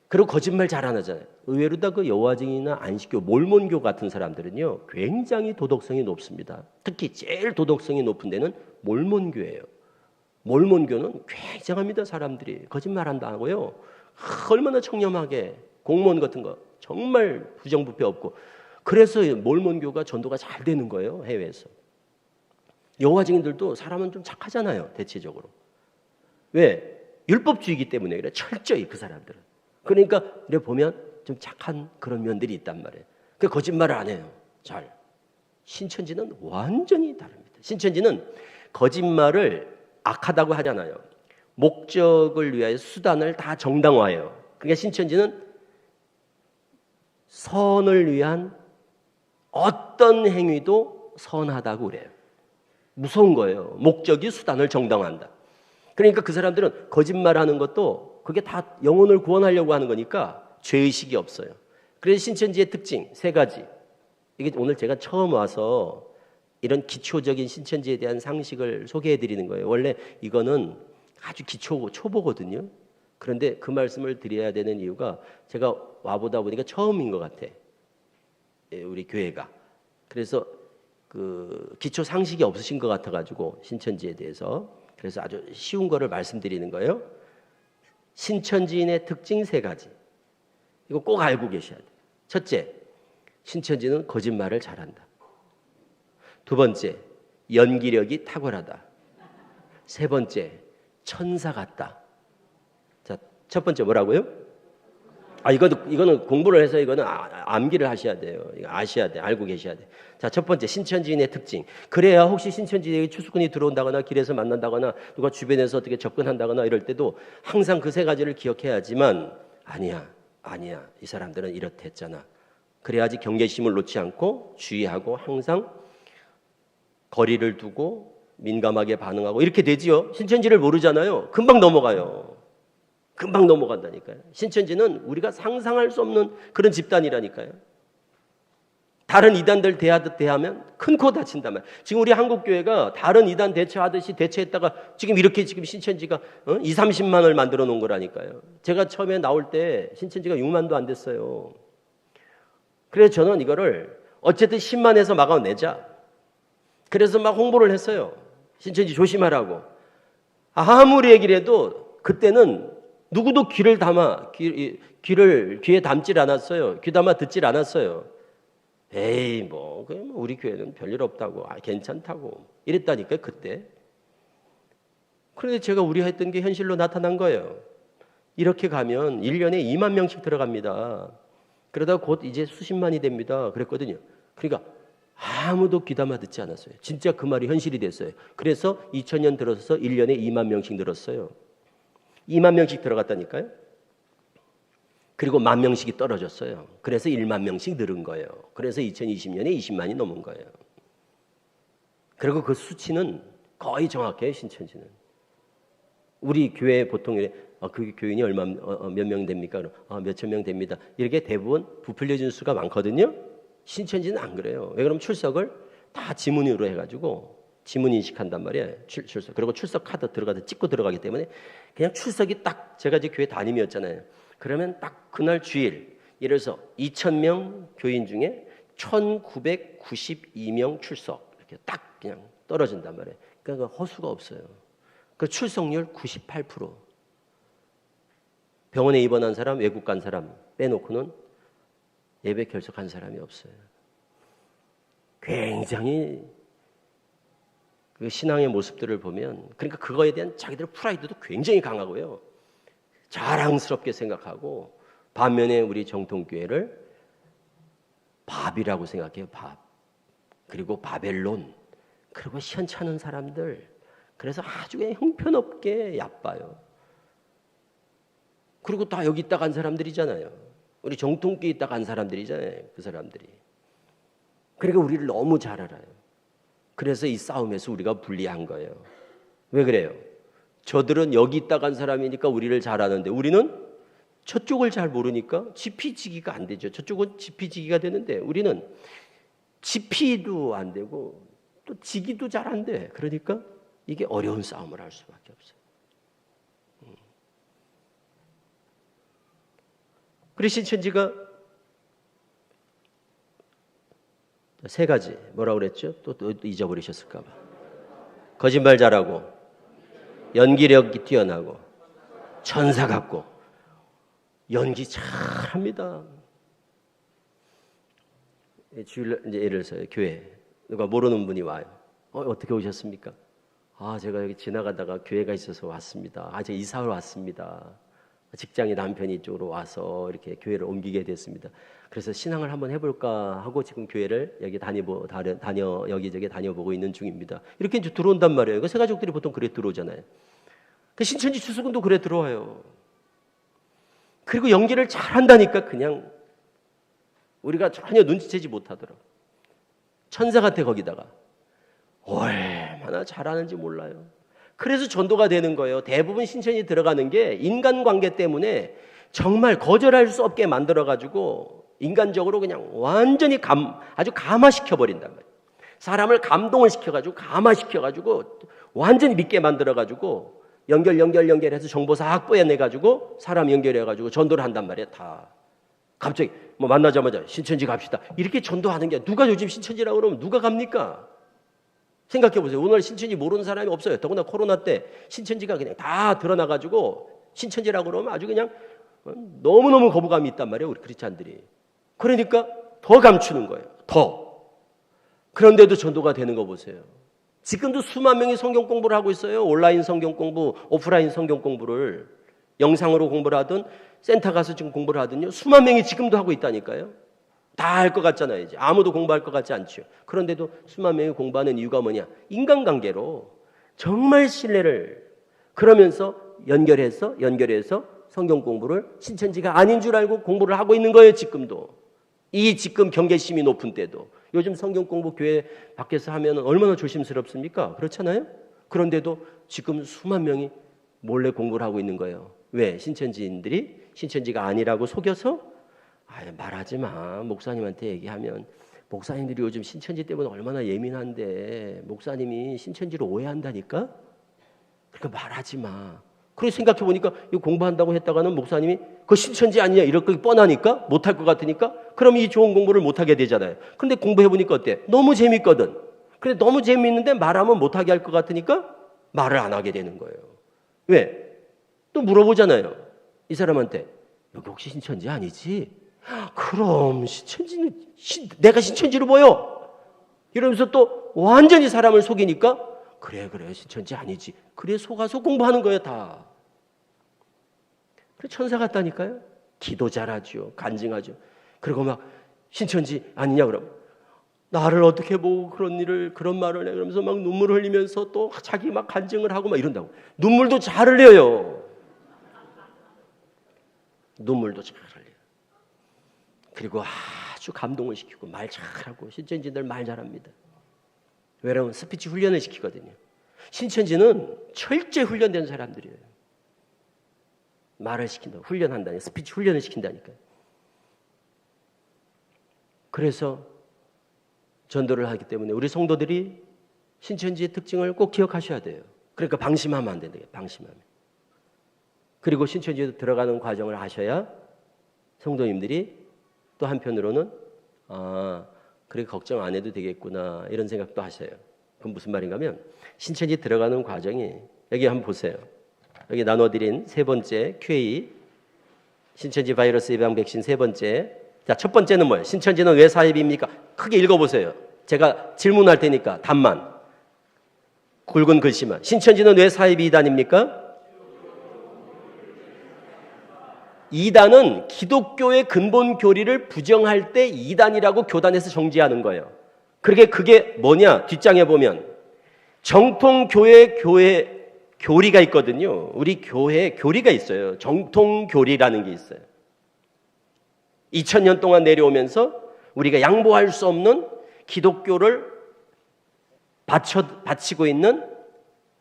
그리고 거짓말 잘 안 하잖아요. 의외로 다 그 여호와 증인이나 안식교, 몰몬교 같은 사람들은요 굉장히 도덕성이 높습니다. 특히 제일 도덕성이 높은 데는 몰몬교예요. 몰몬교는 굉장합니다. 사람들이 거짓말 한다고요. 얼마나 청렴하게 공무원 같은 거 정말 부정부패 없고 그래서 몰몬교가 전도가 잘 되는 거예요. 해외에서. 여호와 증인들도 사람은 좀 착하잖아요. 대체적으로. 왜? 율법주의이기 때문에 그래. 철저히 그 사람들은. 그러니까 우리가 보면 좀 착한 그런 면들이 있단 말이에요. 그 거짓말을 안 해요. 잘. 신천지는 완전히 다릅니다. 신천지는 거짓말을 악하다고 하잖아요. 목적을 위하여 수단을 다 정당화해요. 그러니까 신천지는 선을 위한 어떤 행위도 선하다고 그래요. 무서운 거예요. 목적이 수단을 정당화한다. 그러니까 그 사람들은 거짓말하는 것도 그게 다 영혼을 구원하려고 하는 거니까 죄의식이 없어요. 그래서 신천지의 특징 3가지. 이게 오늘 제가 처음 와서 이런 기초적인 신천지에 대한 상식을 소개해 드리는 거예요. 원래 이거는 아주 기초고 초보거든요. 그런데 그 말씀을 드려야 되는 이유가 제가 와보다 보니까 처음인 것 같아. 우리 교회가. 그래서 그 기초 상식이 없으신 것 같아가지고 신천지에 대해서 그래서 아주 쉬운 거를 말씀드리는 거예요. 신천지인의 특징 3가지. 이거 꼭 알고 계셔야 돼요. 첫째, 신천지는 거짓말을 잘한다. 두 번째, 연기력이 탁월하다. 세 번째, 천사 같다. 자, 첫 번째 뭐라고요? 이거는 공부를 해서 이거는 암기를 하셔야 돼요. 이거 아셔야 돼. 알고 계셔야 돼. 자, 첫 번째, 신천지인의 특징. 그래야 혹시 신천지에 추수꾼이 들어온다거나 길에서 만난다거나 누가 주변에서 어떻게 접근한다거나 이럴 때도 항상 그 세 가지를 기억해야지만 아니야. 이 사람들은 이렇다 했잖아. 그래야지 경계심을 놓지 않고 주의하고 항상 거리를 두고 민감하게 반응하고 이렇게 되지요. 신천지를 모르잖아요. 금방 넘어가요. 금방 넘어간다니까요. 신천지는 우리가 상상할 수 없는 그런 집단이라니까요. 다른 이단들 대하듯 대하면 큰 코 다친단 말이에요. 지금 우리 한국교회가 다른 이단 대처하듯이 대처했다가 지금 이렇게 지금 신천지가 2, 30만을 만들어 놓은 거라니까요. 제가 처음에 나올 때 신천지가 6만도 안 됐어요. 그래서 저는 이거를 어쨌든 10만에서 막아내자. 그래서 막 홍보를 했어요. 신천지 조심하라고. 아무리 얘기를 해도 그때는 누구도 귀에 담질 않았어요. 귀 담아 듣질 않았어요. 에이 그냥 우리 교회는 별일 없다고, 괜찮다고 이랬다니까요 그때. 그런데 제가 우려했던 게 현실로 나타난 거예요. 이렇게 가면 1년에 2만 명씩 들어갑니다. 그러다 곧 이제 수십만이 됩니다. 그랬거든요. 그러니까 아무도 귀담아 듣지 않았어요. 진짜 그 말이 현실이 됐어요. 그래서 2000년 들어서 1년에 2만 명씩 늘었어요. 2만 명씩 들어갔다니까요. 그리고 1만 명씩이 떨어졌어요. 그래서 1만 명씩 늘은 거예요. 그래서 2020년에 20만이 넘은 거예요. 그리고 그 수치는 거의 정확해요. 신천지는. 우리 교회 보통 그 교인이 몇 명 됩니까? 몇천 명 됩니다. 이렇게 대부분 부풀려진 수가 많거든요. 신천지는 안 그래요. 왜 그러면 출석을 다 지문으로 해가지고 지문 인식한단 말이에요. 출석. 그리고 출석 카드 들어가서 찍고 들어가기 때문에 그냥 출석이 딱 제가 이제 교회 담임이었잖아요. 그러면 딱 그날 주일 예를 들어서 2,000명 교인 중에 1,992명 출석 이렇게 딱 그냥 떨어진단 말이에요. 그러니까 허수가 없어요. 그 출석률 98%. 병원에 입원한 사람, 외국 간 사람 빼놓고는 예배 결석한 사람이 없어요. 굉장히 그 신앙의 모습들을 보면 그러니까 그거에 대한 자기들의 프라이드도 굉장히 강하고요. 자랑스럽게 생각하고 반면에 우리 정통교회를 밥이라고 생각해요. 밥. 그리고 바벨론. 그리고 시원찮은 사람들. 그래서 아주 그냥 형편없게 얕봐요. 그리고 다 여기 있다 간 사람들이잖아요. 우리 정통교회 있다 간 사람들이잖아요. 그 사람들이. 그러니까 우리를 너무 잘 알아요. 그래서 이 싸움에서 우리가 불리한 거예요. 왜 그래요? 저들은 여기 있다 간 사람이니까 우리를 잘 아는데 우리는 저쪽을 잘 모르니까 지피지기가 안 되죠. 저쪽은 지피지기가 되는데 우리는 지피도 안 되고 또 지기도 잘 안 돼. 그러니까 이게 어려운 싸움을 할 수밖에 없어요. 그래서 신천지가 세 가지 뭐라고 그랬죠? 또 잊어버리셨을까 봐. 거짓말 잘하고 연기력이 뛰어나고 천사 같고 연기 잘합니다. 주일 이제 예를 들어서 교회 누가 모르는 분이 와요. 어떻게 오셨습니까? 제가 여기 지나가다가 교회가 있어서 왔습니다. 제가 이사를 왔습니다. 직장에 남편이 이쪽으로 와서 이렇게 교회를 옮기게 됐습니다. 그래서 신앙을 한번 해볼까 하고 지금 교회를 여기 여기저기 다녀보고 있는 중입니다. 이렇게 이제 들어온단 말이에요. 그 새 가족들이 보통 그래 들어오잖아요. 그 신천지 추수꾼도 그래 들어와요. 그리고 연기를 잘한다니까 그냥 우리가 전혀 눈치채지 못하더라고. 천사 같아 거기다가. 얼마나 잘하는지 몰라요. 그래서 전도가 되는 거예요. 대부분 신천지 들어가는 게 인간관계 때문에 정말 거절할 수 없게 만들어가지고 인간적으로 그냥 완전히 아주 감화시켜버린단 말이에요. 사람을 감동을 시켜가지고 감화시켜가지고 완전히 믿게 만들어가지고 연결해서 정보 싹 뽀여내가지고 사람 연결해가지고 전도를 한단 말이에요. 다 갑자기 만나자마자 신천지 갑시다 이렇게 전도하는 게 누가 요즘 신천지라고 그러면 누가 갑니까? 생각해 보세요. 오늘 신천지 모르는 사람이 없어요. 더구나 코로나 때 신천지가 그냥 다 드러나가지고 신천지라고 그러면 아주 그냥 너무너무 거부감이 있단 말이에요, 우리 크리스찬들이. 그러니까 더 감추는 거예요. 더. 그런데도 전도가 되는 거 보세요. 지금도 수만 명이 성경 공부를 하고 있어요. 온라인 성경 공부, 오프라인 성경 공부를. 영상으로 공부를 하든 센터 가서 지금 공부를 하든요. 수만 명이 지금도 하고 있다니까요. 다 할 것 같잖아요. 이제 아무도 공부할 것 같지 않죠. 그런데도 수만 명이 공부하는 이유가 뭐냐? 인간관계로 정말 신뢰를 그러면서 연결해서 성경 공부를 신천지가 아닌 줄 알고 공부를 하고 있는 거예요. 지금도. 이 지금 경계심이 높은 때도. 요즘 성경 공부 교회 밖에서 하면 얼마나 조심스럽습니까? 그렇잖아요. 그런데도 지금 수만 명이 몰래 공부를 하고 있는 거예요. 왜? 신천지인들이 신천지가 아니라고 속여서 말하지 마. 목사님한테 얘기하면 목사님들이 요즘 신천지 때문에 얼마나 예민한데 목사님이 신천지를 오해한다니까? 그러니까 말하지 마. 그렇게 생각해 보니까 이거 공부한다고 했다가는 목사님이 그거 신천지 아니냐 이렇게 뻔하니까 못할 것 같으니까 그럼 이 좋은 공부를 못하게 되잖아요. 근데 공부해 보니까 어때? 너무 재밌거든. 근데 너무 재밌는데 말하면 못하게 할 것 같으니까 말을 안 하게 되는 거예요. 왜? 또 물어보잖아요. 이 사람한테 여기 혹시 신천지 아니지? 그럼 신천지는 내가 신천지로 보여. 이러면서 또 완전히 사람을 속이니까 그래 신천지 아니지. 그래 속아서 공부하는 거예요 다. 그래 천사 같다니까요. 기도 잘하죠. 간증하죠. 그리고 막 신천지 아니냐 그러면 나를 어떻게 보고 그런 말을 해. 그러면서 막 눈물 흘리면서 또 자기 막 간증을 하고 막 이런다고. 눈물도 잘 흘려요. 눈물도 잘 흘려요. 그리고 아주 감동을 시키고 말 잘하고 신천지들 말 잘합니다. 왜냐하면 스피치 훈련을 시키거든요. 신천지는 철저히 훈련된 사람들이에요. 말을 시킨다, 훈련한다니, 스피치 훈련을 시킨다니까요. 그래서 전도를 하기 때문에 우리 성도들이 신천지의 특징을 꼭 기억하셔야 돼요. 그러니까 방심하면 안 된대요. 방심하면. 그리고 신천지에 들어가는 과정을 하셔야 성도님들이 또 한편으로는 그래 걱정 안 해도 되겠구나 이런 생각도 하셔요. 그건 무슨 말인가 하면 신천지 들어가는 과정이 여기 한번 보세요. 여기 나눠드린 세 번째 QA 신천지 바이러스 예방 백신 세 번째. 자, 첫 번째는 뭐예요? 신천지는 왜 사입입니까? 크게 읽어보세요. 제가 질문할 테니까 답만 굵은 글씨만. 신천지는 왜 사입이 이단입니까? 이단은 기독교의 근본 교리를 부정할 때 이단이라고 교단에서 정지하는 거예요. 그게 뭐냐? 뒷장에 보면 정통교회 교리가 있거든요. 우리 교회에 교리가 있어요. 정통교리라는 게 있어요. 2000년 동안 내려오면서 우리가 양보할 수 없는 기독교를 바치고 있는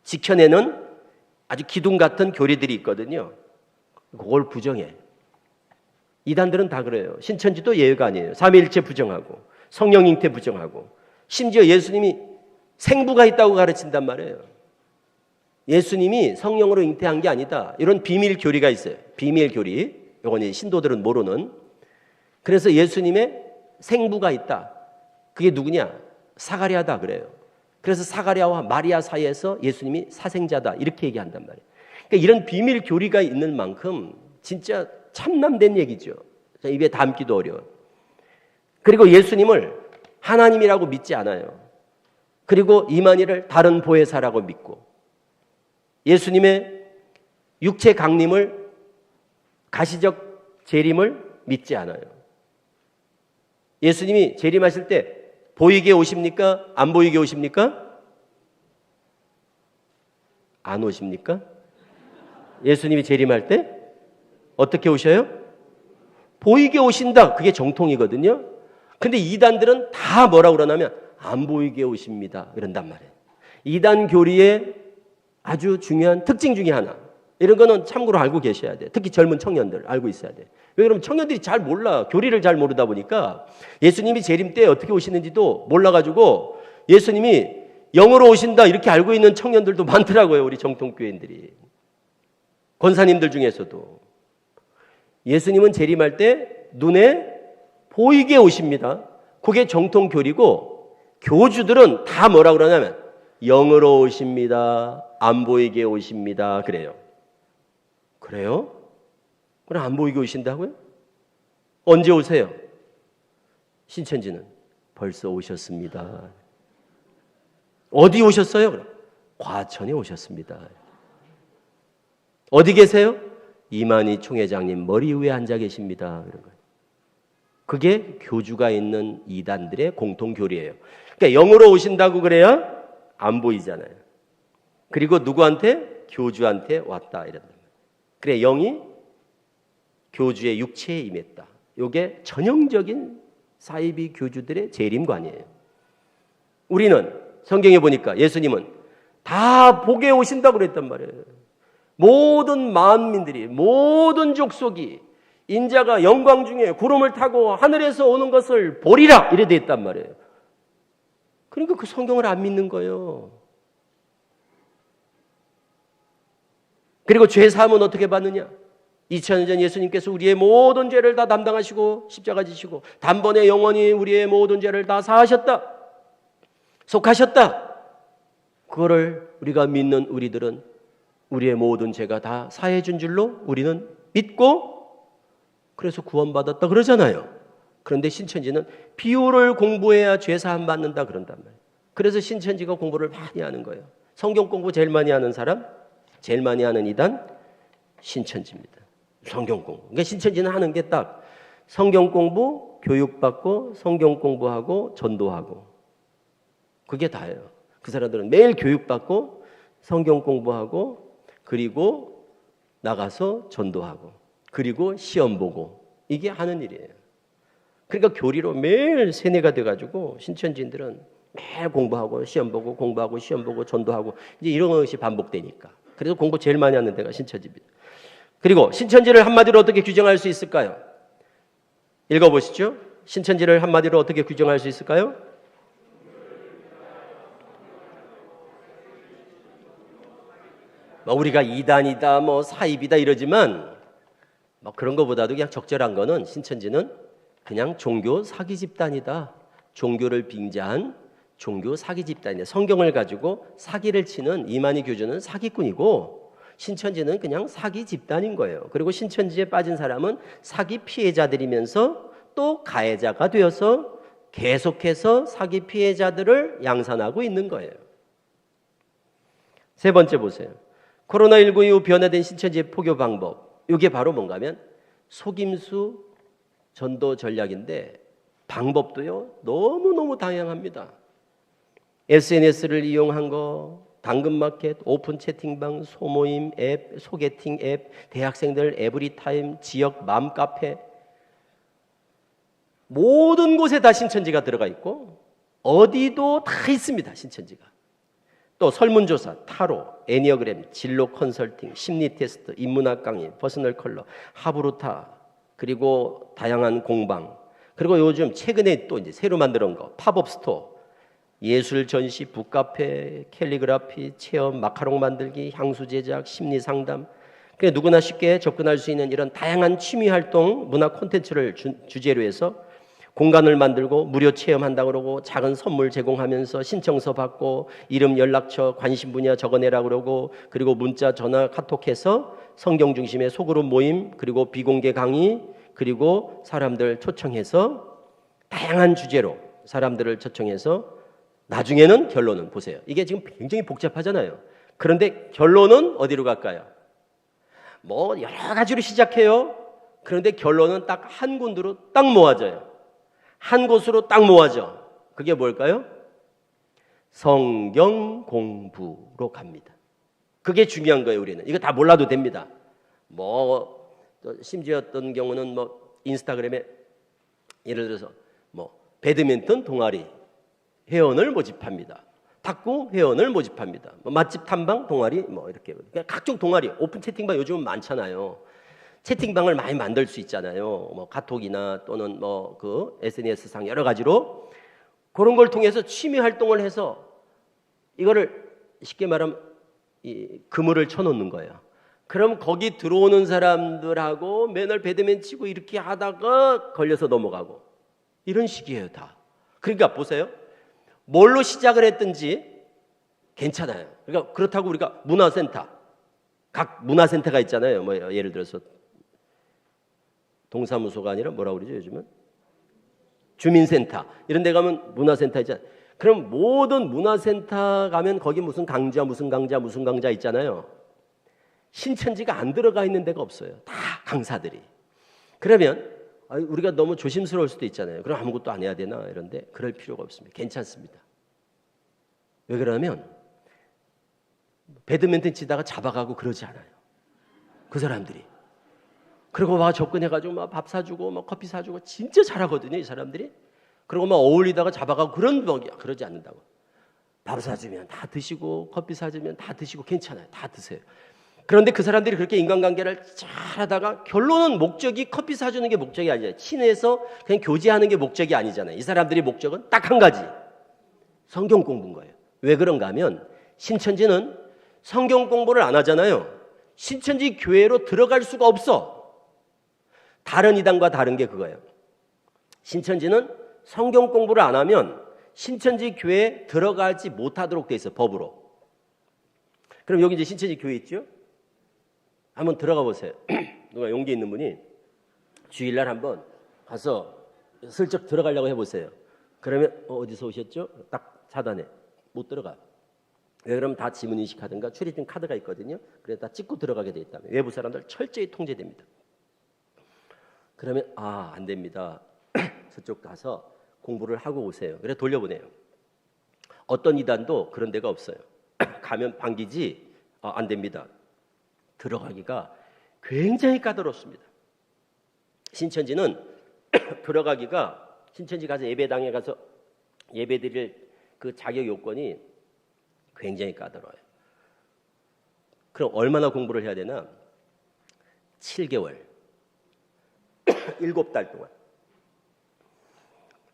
지켜내는 아주 기둥 같은 교리들이 있거든요. 그걸 부정해. 이단들은 다 그래요. 신천지도 예외가 아니에요. 삼위일체 부정하고 성령 잉태 부정하고 심지어 예수님이 생부가 있다고 가르친단 말이에요. 예수님이 성령으로 잉태한 게 아니다. 이런 비밀 교리가 있어요. 비밀 교리. 이건 신도들은 모르는. 그래서 예수님의 생부가 있다. 그게 누구냐? 사가랴다 그래요. 그래서 사가랴와 마리아 사이에서 예수님이 사생자다 이렇게 얘기한단 말이에요. 그러니까 이런 비밀 교리가 있는 만큼 진짜 참남된 얘기죠. 입에 담기도 어려워요. 그리고 예수님을 하나님이라고 믿지 않아요. 그리고 이만희를 다른 보혜사라고 믿고 예수님의 육체 강림을 가시적 재림을 믿지 않아요. 예수님이 재림하실 때 보이게 오십니까? 안 보이게 오십니까? 안 오십니까? 예수님이 재림할 때 어떻게 오셔요? 보이게 오신다. 그게 정통이거든요. 근데 이단들은 다 뭐라고 그러냐면 안 보이게 오십니다. 이런단 말이에요. 이단 교리의 아주 중요한 특징 중에 하나. 이런 거는 참고로 알고 계셔야 돼요. 특히 젊은 청년들 알고 있어야 돼요. 왜 그러면 청년들이 잘 몰라. 교리를 잘 모르다 보니까 예수님이 재림 때 어떻게 오시는지도 몰라가지고 예수님이 영으로 오신다 이렇게 알고 있는 청년들도 많더라고요. 우리 정통교인들이. 권사님들 중에서도. 예수님은 재림할 때 눈에 보이게 오십니다. 그게 정통교리고 교주들은 다 뭐라 그러냐면 영으로 오십니다. 안 보이게 오십니다. 그래요. 그래요? 그럼 안 보이게 오신다고요? 언제 오세요? 신천지는 벌써 오셨습니다. 어디 오셨어요? 그럼 과천에 오셨습니다. 어디 계세요? 이만희 총회장님 머리 위에 앉아 계십니다. 이런 거예요. 그게 교주가 있는 이단들의 공통 교리예요. 그러니까 영으로 오신다고 그래야 안 보이잖아요. 그리고 누구한테? 교주한테 왔다 이런다. 그래 영이 교주의 육체에 임했다. 이게 전형적인 사이비 교주들의 재림관이에요. 우리는 성경에 보니까 예수님은 다 복에 오신다고 그랬단 말이에요. 모든 만민들이, 모든 족속이 인자가 영광 중에 구름을 타고 하늘에서 오는 것을 보리라 이래 돼 있단 말이에요. 그러니까 그 성경을 안 믿는 거예요. 그리고 죄 사함은 어떻게 받느냐? 2000년 전 예수님께서 우리의 모든 죄를 다 담당하시고 십자가 지시고 단번에 영원히 우리의 모든 죄를 다 사하셨다. 속하셨다. 그거를 우리가 믿는 우리들은 우리의 모든 죄가 다 사해 준 줄로 우리는 믿고 그래서 구원받았다 그러잖아요. 그런데 신천지는 비유를 공부해야 죄 사함 받는다 그런단 말이에요. 그래서 신천지가 공부를 많이 하는 거예요. 성경 공부 제일 많이 하는 사람, 제일 많이 하는 이단 신천지입니다. 성경 공부. 그러니까 신천지는 하는 게 딱 성경 공부, 교육받고 성경 공부하고 전도하고 그게 다예요. 그 사람들은 매일 교육받고 성경 공부하고 그리고 나가서 전도하고 그리고 시험 보고 이게 하는 일이에요. 그러니까 교리로 매일 세뇌가 돼가지고 신천지인들은 매일 공부하고 시험 보고 공부하고 시험 보고 전도하고 이제 이런 것이 반복되니까 그래서 공부 제일 많이 하는 데가 신천지입니다. 그리고 신천지를 한마디로 어떻게 규정할 수 있을까요? 읽어보시죠. 신천지를 한마디로 어떻게 규정할 수 있을까요? 우리가 이단이다 사입이다 이러지만 그런 것보다도 그냥 적절한 거는 신천지는 그냥 종교 사기 집단이다. 종교를 빙자한 종교 사기 집단이다. 성경을 가지고 사기를 치는 이만희 교주는 사기꾼이고 신천지는 그냥 사기 집단인 거예요. 그리고 신천지에 빠진 사람은 사기 피해자들이면서 또 가해자가 되어서 계속해서 사기 피해자들을 양산하고 있는 거예요. 세 번째 보세요. 코로나19 이후 변화된 신천지의 포교 방법. 이게 바로 뭔가 하면 속임수 전도 전략인데 방법도요 너무너무 다양합니다. SNS를 이용한 거, 당근마켓, 오픈 채팅방, 소모임 앱, 소개팅 앱, 대학생들 에브리타임, 지역 맘카페 모든 곳에 다 신천지가 들어가 있고 어디도 다 있습니다. 신천지가. 또 설문조사, 타로, 애니어그램, 진로 컨설팅, 심리 테스트, 인문학 강의, 퍼스널 컬러, 하브루타 그리고 다양한 공방 그리고 요즘 최근에 또 이제 새로 만들어 온 거 팝업 스토어 예술 전시, 북카페, 캘리그라피, 체험, 마카롱 만들기, 향수 제작, 심리 상담. 그러니까 누구나 쉽게 접근할 수 있는 이런 다양한 취미 활동, 문화 콘텐츠를 주제로 해서 공간을 만들고 무료 체험한다고 그러고 작은 선물 제공하면서 신청서 받고 이름, 연락처, 관심 분야 적어내라 그러고 그리고 문자, 전화, 카톡해서 성경 중심의 소그룹 모임 그리고 비공개 강의 그리고 사람들 초청해서 다양한 주제로 사람들을 초청해서 나중에는 결론은 보세요. 이게 지금 굉장히 복잡하잖아요. 그런데 결론은 어디로 갈까요? 여러 가지로 시작해요. 그런데 결론은 딱 한 군데로 딱 모아져요. 한 곳으로 딱 모아져. 그게 뭘까요? 성경 공부로 갑니다. 그게 중요한 거예요. 우리는 이거 다 몰라도 됩니다. 심지어 어떤 경우는 인스타그램에 예를 들어서 배드민턴 동아리 회원을 모집합니다. 탁구 회원을 모집합니다. 맛집 탐방 동아리 이렇게 각종 동아리 오픈 채팅방 요즘은 많잖아요. 채팅방을 많이 만들 수 있잖아요. 카톡이나 또는 그 SNS상 여러 가지로 그런 걸 통해서 취미 활동을 해서 이거를 쉽게 말하면 그물을 쳐놓는 거예요. 그럼 거기 들어오는 사람들하고 맨날 배드민 치고 이렇게 하다가 걸려서 넘어가고 이런 식이에요 다. 그러니까 보세요. 뭘로 시작을 했든지 괜찮아요. 그러니까 그렇다고 우리가 문화센터 각 문화센터가 있잖아요. 예를 들어서 동사무소가 아니라 뭐라고 그러죠 요즘은? 주민센터. 이런 데 가면 문화센터 있잖아요. 그럼 모든 문화센터 가면 거기 무슨 강좌 무슨 강좌 있잖아요. 신천지가 안 들어가 있는 데가 없어요. 다 강사들이. 그러면 우리가 너무 조심스러울 수도 있잖아요. 그럼 아무것도 안 해야 되나 이런데 그럴 필요가 없습니다. 괜찮습니다. 왜 그러냐면 배드민턴 치다가 잡아가고 그러지 않아요. 그 사람들이. 그리고 막 접근해가지고 막 밥 사주고 막 커피 사주고 진짜 잘하거든요, 이 사람들이. 그리고 막 어울리다가 잡아가고 그러지 않는다고. 밥 사주면 다 드시고 커피 사주면 다 드시고 괜찮아요. 다 드세요. 그런데 그 사람들이 그렇게 인간관계를 잘 하다가 결론은 목적이 커피 사주는 게 목적이 아니잖아요. 친해서 그냥 교제하는 게 목적이 아니잖아요. 이 사람들의 목적은 딱 한 가지. 성경 공부인 거예요. 왜 그런가 하면 신천지는 성경 공부를 안 하잖아요. 신천지 교회로 들어갈 수가 없어. 다른 이단과 다른 게 그거예요. 신천지는 성경 공부를 안 하면 신천지 교회에 들어가지 못하도록 돼 있어요. 법으로. 그럼 여기 이제 신천지 교회 있죠? 한번 들어가 보세요. 누가 용기 있는 분이 주일날 한번 가서 슬쩍 들어가려고 해보세요. 그러면 어디서 오셨죠? 딱 차단해. 못 들어가. 왜 그러면 다 지문인식하든가 출입증 카드가 있거든요. 그래서 다 찍고 들어가게 돼 있다면 외부 사람들 철저히 통제됩니다. 그러면 안 됩니다. 저쪽 가서 공부를 하고 오세요. 그래 돌려보내요. 어떤 이단도 그런 데가 없어요. 가면 반기지 안 됩니다. 들어가기가 굉장히 까다롭습니다. 신천지는 들어가기가 신천지 가서 예배당에 가서 예배드릴 그 자격 요건이 굉장히 까다로워요. 그럼 얼마나 공부를 해야 되나? 7개월 7달 동안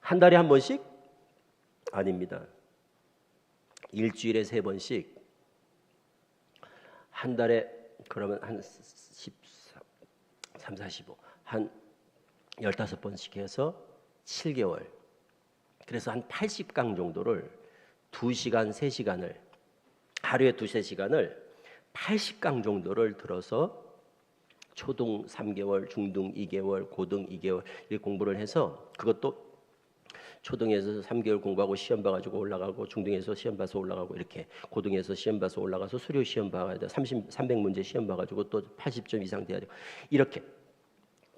한 달에 한 번씩? 아닙니다. 일주일에 3번씩 한 달에 그러면 한 13, 45, 한 15번씩 해서 7개월. 그래서 한 80강 정도를 2시간, 3시간을 하루에 2-3시간을 80강 정도를 들어서 초등 3개월, 중등 2개월, 고등 2개월 이렇게 공부를 해서 그것도 초등에서 3개월 공부하고 시험 봐가지고 올라가고 중등에서 시험 봐서 올라가고 이렇게 고등에서 시험 봐서 올라가서 수료 시험 봐야 돼 300문제 시험 봐가지고 또 80점 이상 돼야 되고 이렇게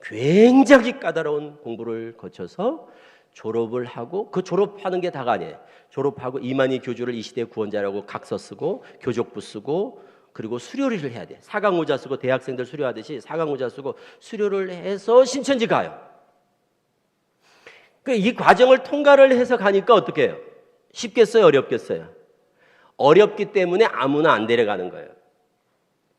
굉장히 까다로운 공부를 거쳐서 졸업을 하고 그 졸업하는 게 다가 아니에요. 졸업하고 이만희 교주를 이 시대 구원자라고 각서 쓰고 교족부 쓰고 그리고 수료를 해야 돼. 사강모자 쓰고 대학생들 수료하듯이 사강모자 쓰고 수료를 해서 신천지 가요. 이 과정을 통과를 해서 가니까 어떻게 해요? 쉽겠어요? 어렵겠어요? 어렵기 때문에 아무나 안 데려가는 거예요.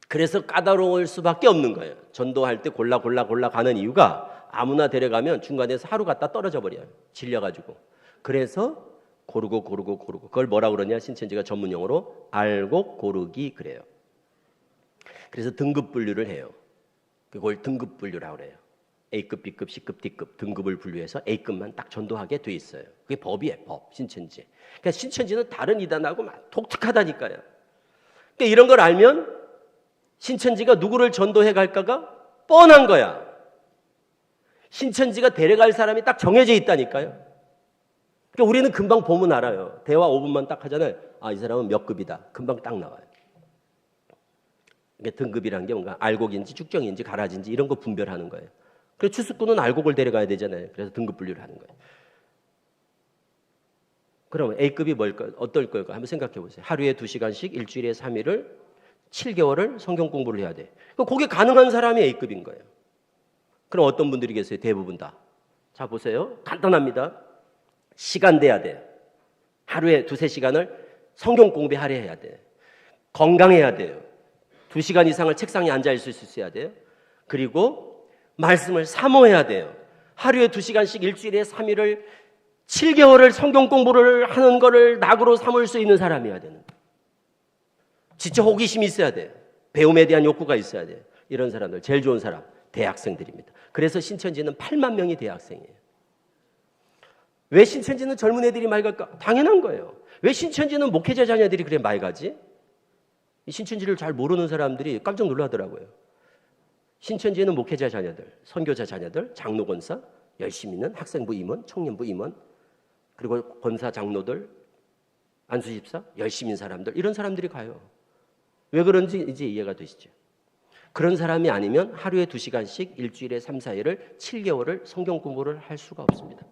그래서 까다로울 수밖에 없는 거예요. 전도할 때 골라 가는 이유가 아무나 데려가면 중간에서 하루 갔다 떨어져 버려요. 질려가지고. 그래서 고르고 그걸 뭐라 그러냐? 신천지가 전문용어로 알곡 고르기 그래요. 그래서 등급 분류를 해요. 그걸 등급 분류라고 그래요. A급, B급, C급, D급 등급을 분류해서 A급만 딱 전도하게 돼 있어요. 그게 법이에요, 법. 신천지. 그러니까 신천지는 다른 이단하고 독특하다니까요. 그러니까 이런 걸 알면 신천지가 누구를 전도해 갈까가 뻔한 거야. 신천지가 데려갈 사람이 딱 정해져 있다니까요. 그러니까 우리는 금방 보면 알아요. 대화 5분만 딱 하잖아요. 이 사람은 몇 급이다. 금방 딱 나와요. 그러니까 등급이라는 게 뭔가 알곡인지 쭉정인지 가라지인지 이런 거 분별하는 거예요. 그래서 추수꾼은 알곡을 데려가야 되잖아요. 그래서 등급 분류를 하는 거예요. 그러면 A급이 뭘까? 어떨 걸까? 한번 생각해 보세요. 하루에 2시간씩 일주일에 3일을 7개월을 성경 공부를 해야 돼. 그게 가능한 사람이 A급인 거예요. 그럼 어떤 분들이 계세요? 대부분 다. 자 보세요. 간단합니다. 시간 돼야 돼요. 하루에 2-3시간을 성경 공부하려 해야 돼요. 건강해야 돼요. 2시간 이상을 책상에 앉아 있을 수 있어야 돼요. 그리고 말씀을 사모해야 돼요. 하루에 2시간씩 일주일에 3일을 7개월을 성경 공부를 하는 거를 낙으로 삼을 수 있는 사람이어야 되는 거예요. 진짜 호기심이 있어야 돼요. 배움에 대한 욕구가 있어야 돼요. 이런 사람들 제일 좋은 사람 대학생들입니다. 그래서 신천지는 8만 명이 대학생이에요. 왜 신천지는 젊은 애들이 많이 갈까? 당연한 거예요. 왜 신천지는 목회자 자녀들이 그래 많이 가지? 이 신천지를 잘 모르는 사람들이 깜짝 놀라더라고요. 신천지에는 목회자 자녀들, 선교자 자녀들, 장로 권사, 열심히 있는 학생부 임원, 청년부 임원, 그리고 권사 장로들, 안수집사, 열심히 있는 사람들, 이런 사람들이 가요. 왜 그런지 이제 이해가 되시죠? 그런 사람이 아니면 하루에 2시간씩 일주일에 3, 4일을 7개월을 성경 공부를 할 수가 없습니다.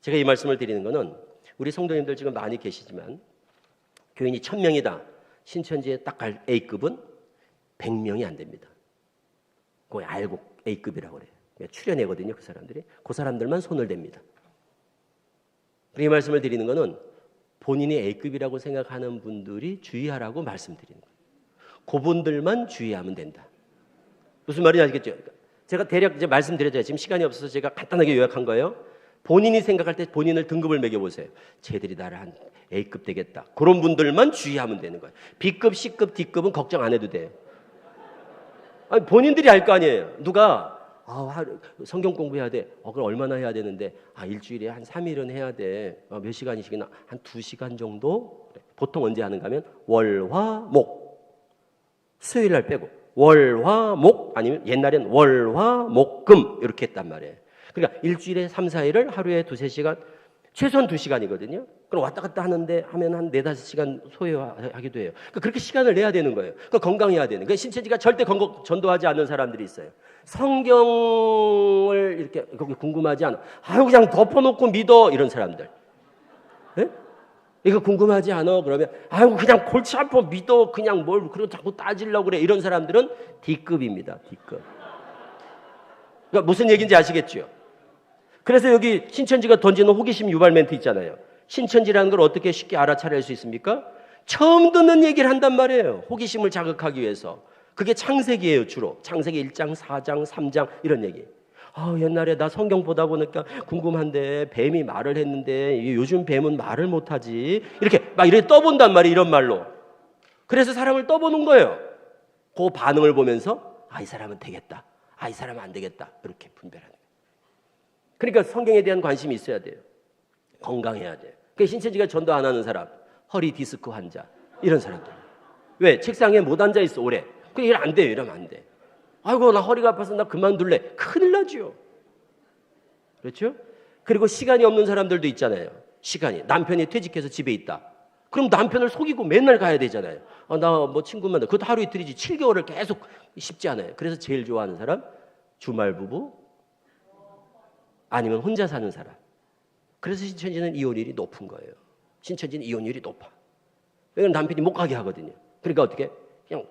제가 이 말씀을 드리는 것은 우리 성도님들 지금 많이 계시지만 교인이 1000명이다. 신천지에 딱 갈 A급은 100명이 안 됩니다. 그거 알고 A급이라고 그래요. 출연회거든요. 그 사람들이. 그 사람들만 손을 댑니다. 이 말씀을 드리는 것은 본인이 A급이라고 생각하는 분들이 주의하라고 말씀드리는 거예요. 그분들만 주의하면 된다. 무슨 말인지 아시겠죠? 제가 대략 이제 말씀드려줘요. 지금 시간이 없어서 제가 간단하게 요약한 거예요. 본인이 생각할 때 본인을 등급을 매겨보세요. 쟤들이 나를 한 A급 되겠다. 그런 분들만 주의하면 되는 거예요. B급, C급, D급은 걱정 안 해도 돼요. 아니, 본인들이 알 거 아니에요. 누가 성경 공부해야 돼. 그럼 얼마나 해야 되는데? 일주일에 한 3일은 해야 돼. 몇 시간이씩이나? 한 2시간 정도? 보통 언제 하는가 하면 월, 화, 목. 수요일 날 빼고 월, 화, 목 아니면 옛날엔 월, 화, 목, 금 이렇게 했단 말이에요. 그러니까 일주일에 3, 4일을 하루에 2, 3시간 최소한 2시간이거든요. 그럼 왔다 갔다 하는데 하면 한 4, 5시간 소요하기도 해요. 그러니까 그렇게 시간을 내야 되는 거예요. 그러니까 건강해야 되는 거예요. 신천지가 절대 전도하지 않는 사람들이 있어요. 성경을 이렇게 궁금하지 않아. 그냥 덮어놓고 믿어 이런 사람들. 네? 이거 궁금하지 않아? 그러면 그냥 골치 아파 믿어 그냥 뭘 그리고 자꾸 따지려고 그래 이런 사람들은 D급입니다. D급. 그러니까 무슨 얘기인지 아시겠죠? 그래서 여기 신천지가 던지는 호기심 유발 멘트 있잖아요. 신천지라는 걸 어떻게 쉽게 알아차릴 수 있습니까? 처음 듣는 얘기를 한단 말이에요. 호기심을 자극하기 위해서. 그게 창세기예요. 주로 창세기 1장, 4장, 3장 이런 얘기. 옛날에 나 성경 보다 보니까 궁금한데 뱀이 말을 했는데 요즘 뱀은 말을 못하지. 이렇게 떠본단 말이에요. 이런 말로. 그래서 사람을 떠보는 거예요. 그 반응을 보면서 이 사람은 되겠다. 이 사람은 안 되겠다. 이렇게 분별하는 거예요. 그러니까 성경에 대한 관심이 있어야 돼요. 건강해야 돼요. 그러니까 신천지가 전도 안 하는 사람, 허리 디스크 환자 이런 사람들. 왜? 책상에 못 앉아 있어 오래. 그러니까 이러면 안 돼요. 이러면 안 돼. 나 허리가 아파서 나 그만둘래. 큰일 나죠. 그렇죠? 그리고 시간이 없는 사람들도 있잖아요. 시간이. 남편이 퇴직해서 집에 있다. 그럼 남편을 속이고 맨날 가야 되잖아요. 나 친구만 그것도 하루 이틀이지 7개월을 계속 쉽지 않아요. 그래서 제일 좋아하는 사람 주말 부부 아니면 혼자 사는 사람. 그래서 신천지는 이혼율이 높은 거예요. 신천지는 이혼율이 높아. 왜냐면 남편이 못 가게 하거든요. 그러니까 어떻게? 그냥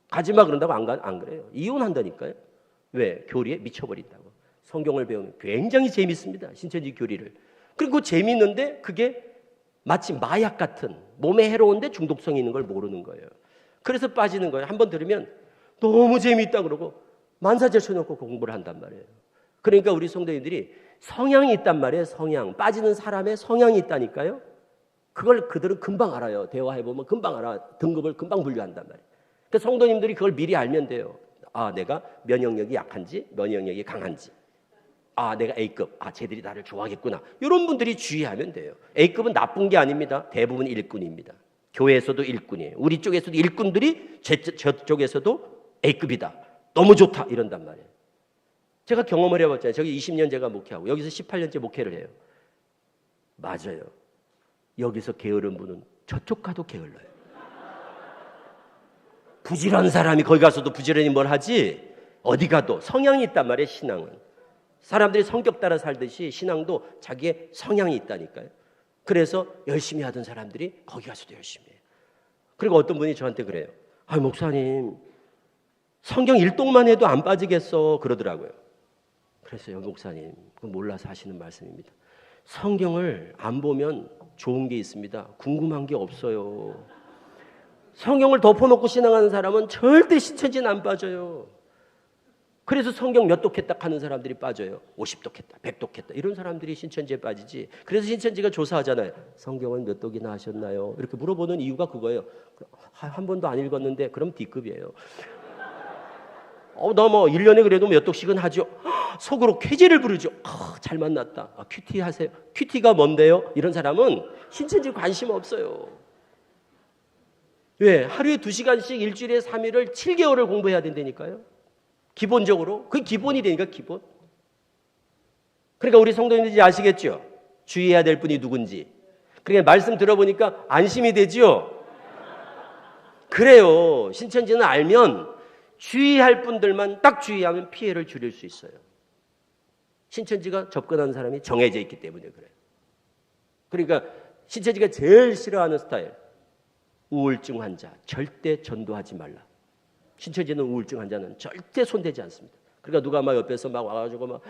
가지마 그런다고 안 그래요. 이혼한다니까요. 왜? 교리에 미쳐버린다고. 성경을 배우면 굉장히 재밌습니다. 신천지 교리를. 그리고 재밌는데 그게 마치 마약 같은 몸에 해로운데 중독성이 있는 걸 모르는 거예요. 그래서 빠지는 거예요. 한번 들으면 너무 재밌다 그러고 만사제 쳐놓고 공부를 한단 말이에요. 그러니까 우리 성도님들이 성향이 있단 말이에요. 성향. 빠지는 사람의 성향이 있다니까요. 그걸 그들은 금방 알아요. 대화해보면 금방 알아. 등급을 금방 분류한단 말이에요. 그러니까 성도님들이 그걸 미리 알면 돼요. 내가 면역력이 약한지 면역력이 강한지. 내가 A급. 쟤들이 나를 좋아하겠구나. 이런 분들이 주의하면 돼요. A급은 나쁜 게 아닙니다. 대부분 일꾼입니다. 교회에서도 일꾼이에요. 우리 쪽에서도 일꾼들이 저쪽에서도 A급이다. 너무 좋다. 이런단 말이에요. 제가 경험을 해봤잖아요. 저기 20년 제가 목회하고 여기서 18년째 목회를 해요. 맞아요. 여기서 게으른 분은 저쪽 가도 게을러요. 부지런한 사람이 거기 가서도 부지런히 뭘 하지 어디 가도 성향이 있단 말이에요. 신앙은. 사람들이 성격 따라 살듯이 신앙도 자기의 성향이 있다니까요. 그래서 열심히 하던 사람들이 거기 가서도 열심히 해요. 그리고 어떤 분이 저한테 그래요. 목사님 성경 일독만 해도 안 빠지겠어 그러더라고요. 그래서 목사님 그건 몰라서 하시는 말씀입니다. 성경을 안 보면 좋은 게 있습니다. 궁금한 게 없어요. 성경을 덮어놓고 신앙하는 사람은 절대 신천지는 안 빠져요. 그래서 성경 몇 독했다 하는 사람들이 빠져요. 50독했다, 100독했다 이런 사람들이 신천지에 빠지지. 그래서 신천지가 조사하잖아요. 성경은 몇 독이나 하셨나요? 이렇게 물어보는 이유가 그거예요. 한 번도 안 읽었는데 그럼 D급이에요. 나 1년에 그래도 몇 독씩은 하죠. 속으로 쾌재를 부르죠. 잘 만났다. 큐티 하세요. 큐티가 뭔데요? 이런 사람은 신천지 관심 없어요. 왜? 하루에 2시간씩 일주일에 3일을 7개월을 공부해야 된다니까요. 기본적으로. 그게 기본이 되니까 기본. 그러니까 우리 성도님들이 아시겠죠? 주의해야 될 분이 누군지. 그러니까 말씀 들어보니까 안심이 되지요? 그래요. 신천지는 알면 주의할 분들만 딱 주의하면 피해를 줄일 수 있어요. 신천지가 접근하는 사람이 정해져 있기 때문에 그래요. 그러니까 신천지가 제일 싫어하는 스타일, 우울증 환자 절대 전도하지 말라. 신천지는 우울증 환자는 절대 손대지 않습니다. 그러니까 누가 막 옆에서 막 와가지고 막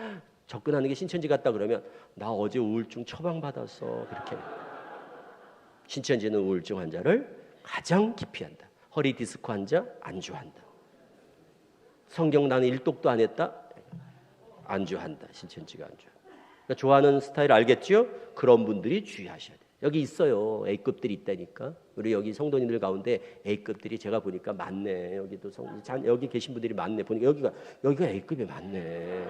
접근하는 게 신천지 같다 그러면 나 어제 우울증 처방받았어 그렇게. 신천지는 우울증 환자를 가장 기피한다. 허리 디스크 환자 안주한다. 성경 나는 일독도 안 했다 안주한다. 신천지가 안주. 그러니까 좋아하는 스타일 알겠죠? 그런 분들이 주의하셔야 돼요. 여기 있어요. A급들이 있다니까. 우리 여기 성도님들 가운데 A급들이 제가 보니까 많네. 여기도 여기 계신 분들이 많네. 보니까 여기가 A급이 많네.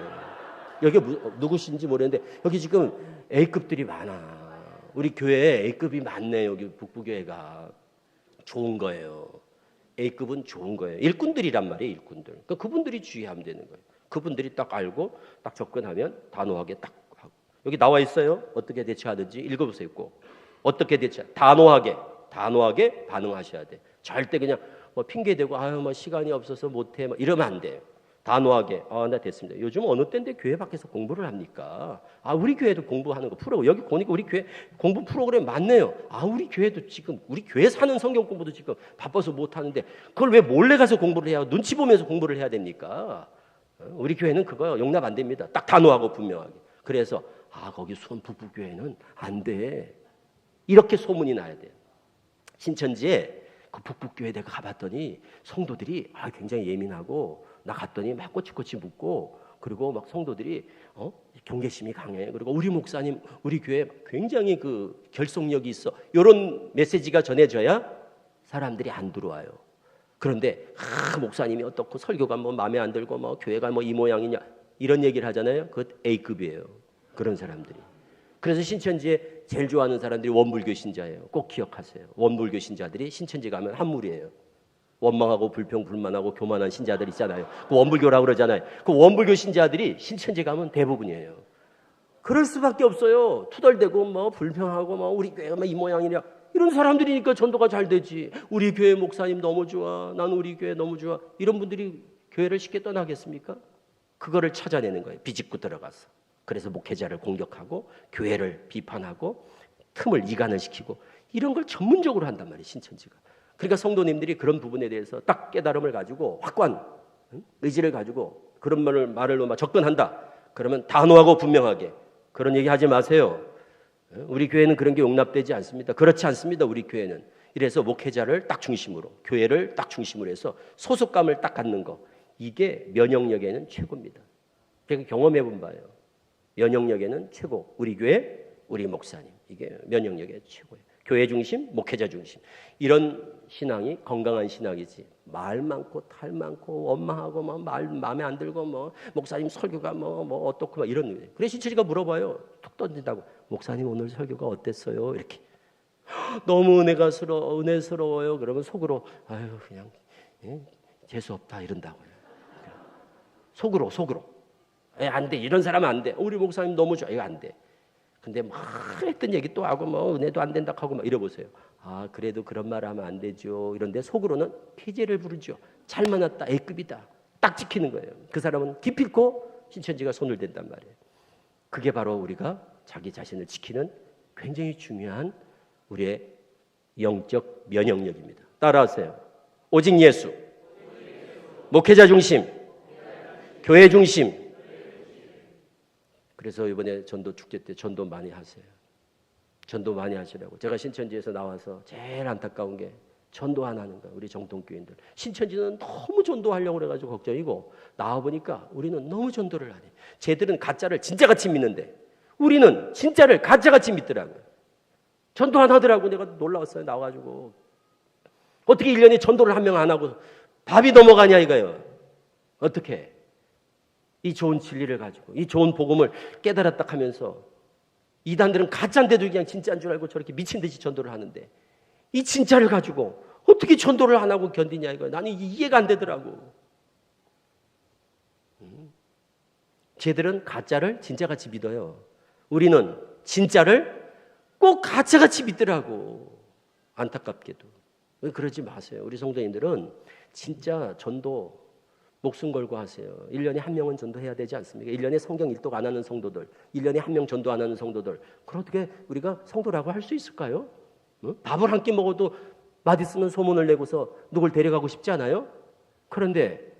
여기 누구신지 모르겠는데 여기 지금 A급들이 많아. 우리 교회에 A급이 많네. 여기 북부교회가 좋은 거예요. A급은 좋은 거예요. 일꾼들이란 말이에요. 일꾼들. 그러니까 그분들이 주의하면 되는 거예요. 그분들이 딱 알고 딱 접근하면 단호하게 딱 하고. 여기 나와 있어요. 어떻게 대처하든지 읽어보세요. 꼭. 어떻게 대처? 단호하게 반응하셔야 돼. 절대 그냥 뭐 핑계 대고 아유 뭐 시간이 없어서 못해 뭐 이러면 안 돼요. 단호하게 나 됐습니다. 요즘 어느 때인데 교회 밖에서 공부를 합니까? 우리 교회도 공부하는 거 프로 여기 보니까 우리 교회 공부 프로그램 많네요. 우리 교회도 지금 우리 교회 사는 성경 공부도 지금 바빠서 못 하는데 그걸 왜 몰래 가서 공부를 해야 눈치 보면서 공부를 해야 됩니까? 우리 교회는 그거 용납 안 됩니다. 딱 단호하고 분명하게. 그래서 거기 수원 북부교회는 안 돼. 이렇게 소문이 나야 돼요. 신천지에 그 북부교회 내가 가봤더니 성도들이 굉장히 예민하고 나 갔더니 막 꼬치꼬치 묻고 그리고 막 성도들이 경계심이 강해. 그리고 우리 목사님 우리 교회 굉장히 그 결속력이 있어. 이런 메시지가 전해져야 사람들이 안 들어와요. 그런데 목사님이 어떻고 설교가 뭐 마음에 안 들고 뭐 교회가 뭐 이 모양이냐 이런 얘기를 하잖아요. 그것 A급이에요. 그런 사람들이. 그래서 신천지에 제일 좋아하는 사람들이 원불교 신자예요. 꼭 기억하세요. 원불교 신자들이 신천지 가면 한물이에요. 원망하고 불평불만하고 교만한 신자들 있잖아요. 그 원불교라고 그러잖아요. 그 원불교 신자들이 신천지 가면 대부분이에요. 그럴 수밖에 없어요. 투덜대고 뭐 불평하고 뭐 우리 교회가 뭐 이 모양이냐 이런 사람들이니까 전도가 잘 되지. 우리 교회 목사님 너무 좋아. 난 우리 교회 너무 좋아. 이런 분들이 교회를 쉽게 떠나겠습니까? 그거를 찾아내는 거예요. 비집고 들어가서. 그래서 목회자를 공격하고 교회를 비판하고 틈을 이간을 시키고 이런 걸 전문적으로 한단 말이에요. 신천지가. 그러니까 성도님들이 그런 부분에 대해서 딱 깨달음을 가지고 확고한 의지를 가지고 그런 말을 막 접근한다. 그러면 단호하고 분명하게 그런 얘기 하지 마세요. 우리 교회는 그런 게 용납되지 않습니다. 그렇지 않습니다. 우리 교회는. 이래서 목회자를 딱 중심으로 교회를 딱 중심으로 해서 소속감을 딱 갖는 거 이게 면역력에는 최고입니다. 제가 경험해 본 바예요. 면역력에는 최고. 우리 교회, 우리 목사님. 이게 면역력의 최고예요. 교회 중심, 목회자 중심. 이런 신앙이 건강한 신앙이지. 말 많고 탈 많고 원망하고 뭐 말 마음에 안 들고 뭐 목사님 설교가 뭐 어떻고 막 이런 거예요. 그래서 신천지가 물어봐요. 툭 던진다고. 목사님 오늘 설교가 어땠어요? 이렇게. 너무 은혜스러워요. 그러면 속으로 아유 그냥 재수 없다 이런다고요. 속으로. 안 돼. 이런 사람은 안 돼. 우리 목사님 너무 좋아. 이거 안 돼. 근데 막 했던 얘기 또 하고 뭐 은혜도 안 된다 하고 막 이러보세요. 그래도 그런 말 하면 안 되죠. 이런데 속으로는 피제를 부르죠. 잘 만났다. A급이다. 딱 지키는 거예요. 그 사람은 기필코 신천지가 손을 댄단 말이에요. 그게 바로 우리가 자기 자신을 지키는 굉장히 중요한 우리의 영적 면역력입니다. 따라하세요. 오직 예수. 목회자 중심. 교회 중심. 그래서 이번에 전도 축제 때 전도 많이 하세요. 전도 많이 하시라고. 제가 신천지에서 나와서 제일 안타까운 게 전도 안 하는 거야. 우리 정통교인들. 신천지는 너무 전도하려고 그래가지고 걱정이고 나와보니까 우리는 너무 전도를 안 해. 쟤들은 가짜를 진짜같이 믿는데 우리는 진짜를 가짜같이 믿더라고요. 전도 안 하더라고. 내가 놀라웠어요. 나와가지고. 어떻게 1년에 전도를 한 명 안 하고 밥이 넘어가냐 이거예요. 어떻게 이 좋은 진리를 가지고 이 좋은 복음을 깨달았다 하면서 이단들은 가짜인데도 그냥 진짜인 줄 알고 저렇게 미친 듯이 전도를 하는데 이 진짜를 가지고 어떻게 전도를 안 하고 견디냐 이거예요. 나는 이해가 안 되더라고. 쟤들은 가짜를 진짜같이 믿어요. 우리는 진짜를 꼭 가짜같이 믿더라고. 안타깝게도. 그러지 마세요. 우리 성도님들은 진짜 전도 목숨 걸고 하세요. 1년에 한 명은 전도해야 되지 않습니까? 1년에 성경 일독 안 하는 성도들, 1년에 한 명 전도 안 하는 성도들, 그렇게 우리가 성도라고 할 수 있을까요? 밥을 한 끼 먹어도 맛있으면 소문을 내고서 누굴 데려가고 싶지 않아요? 그런데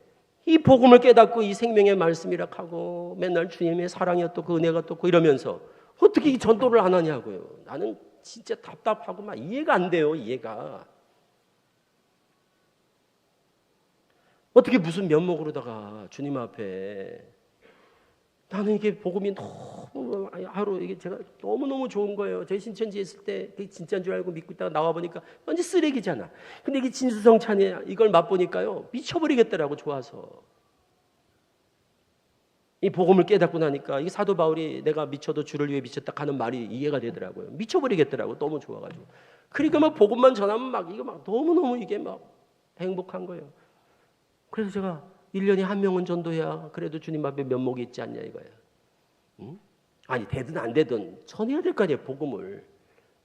이 복음을 깨닫고 이 생명의 말씀이라 하고 맨날 주님의 사랑이었고 그 은혜가 었고 이러면서 어떻게 이 전도를 안 하냐고요. 나는 진짜 답답하고 막 이해가 안 돼요. 이해가. 어떻게 무슨 면목으로다가 주님 앞에 나는 이게 복음이 너무 하루 이게 제가 너무너무 좋은 거예요. 저희 신천지에 있을 때 그게 진짜인 줄 알고 믿고 있다가 나와 보니까 완전 쓰레기잖아. 근데 이게 진수성찬이야. 이걸 맛보니까요. 미쳐버리겠더라고 좋아서. 이 복음을 깨닫고 나니까 이 사도 바울이 내가 미쳐도 주를 위해 미쳤다 하는 말이 이해가 되더라고요. 미쳐버리겠더라고 너무 좋아가지고. 그러니까 막 복음만 전하면 막 이거 막 너무너무 이게 막 행복한 거예요. 그래서 제가 1년에 한 명은 전도해야 그래도 주님 앞에 면목이 있지 않냐 이거야. 응? 아니 되든 안 되든 전해야 될 거 아니에요 복음을.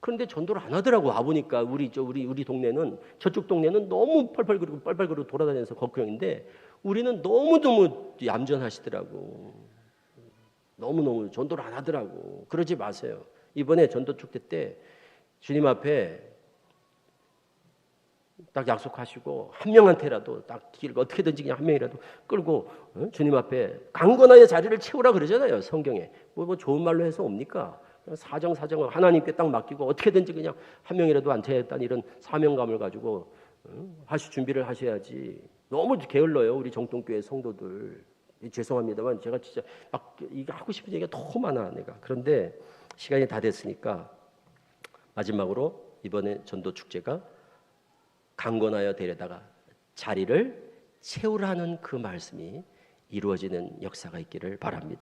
그런데 전도를 안 하더라고. 와보니까 우리 동네는 저쪽 동네는 너무 펄펄거리고 돌아다니면서 걱정인데 우리는 너무너무 얌전하시더라고. 너무너무 전도를 안 하더라고. 그러지 마세요. 이번에 전도 축제 때 주님 앞에 딱 약속하시고 한 명한테라도 딱 길 어떻게든지 그냥 한 명이라도 끌고 주님 앞에 강건하여 자리를 채우라 그러잖아요 성경에. 뭐 좋은 말로 해서 옵니까? 사정을 하나님께 딱 맡기고 어떻게든지 그냥 한 명이라도 앉혀야겠다는 이런 사명감을 가지고 준비를 하셔야지. 너무 게을러요 우리 정통교회 성도들. 죄송합니다만 제가 진짜 막 이거 하고 싶은 얘기가 너무 많아 내가. 그런데 시간이 다 됐으니까 마지막으로 이번에 전도 축제가 강건하여 데려다가 자리를 채우라는 그 말씀이 이루어지는 역사가 있기를 바랍니다.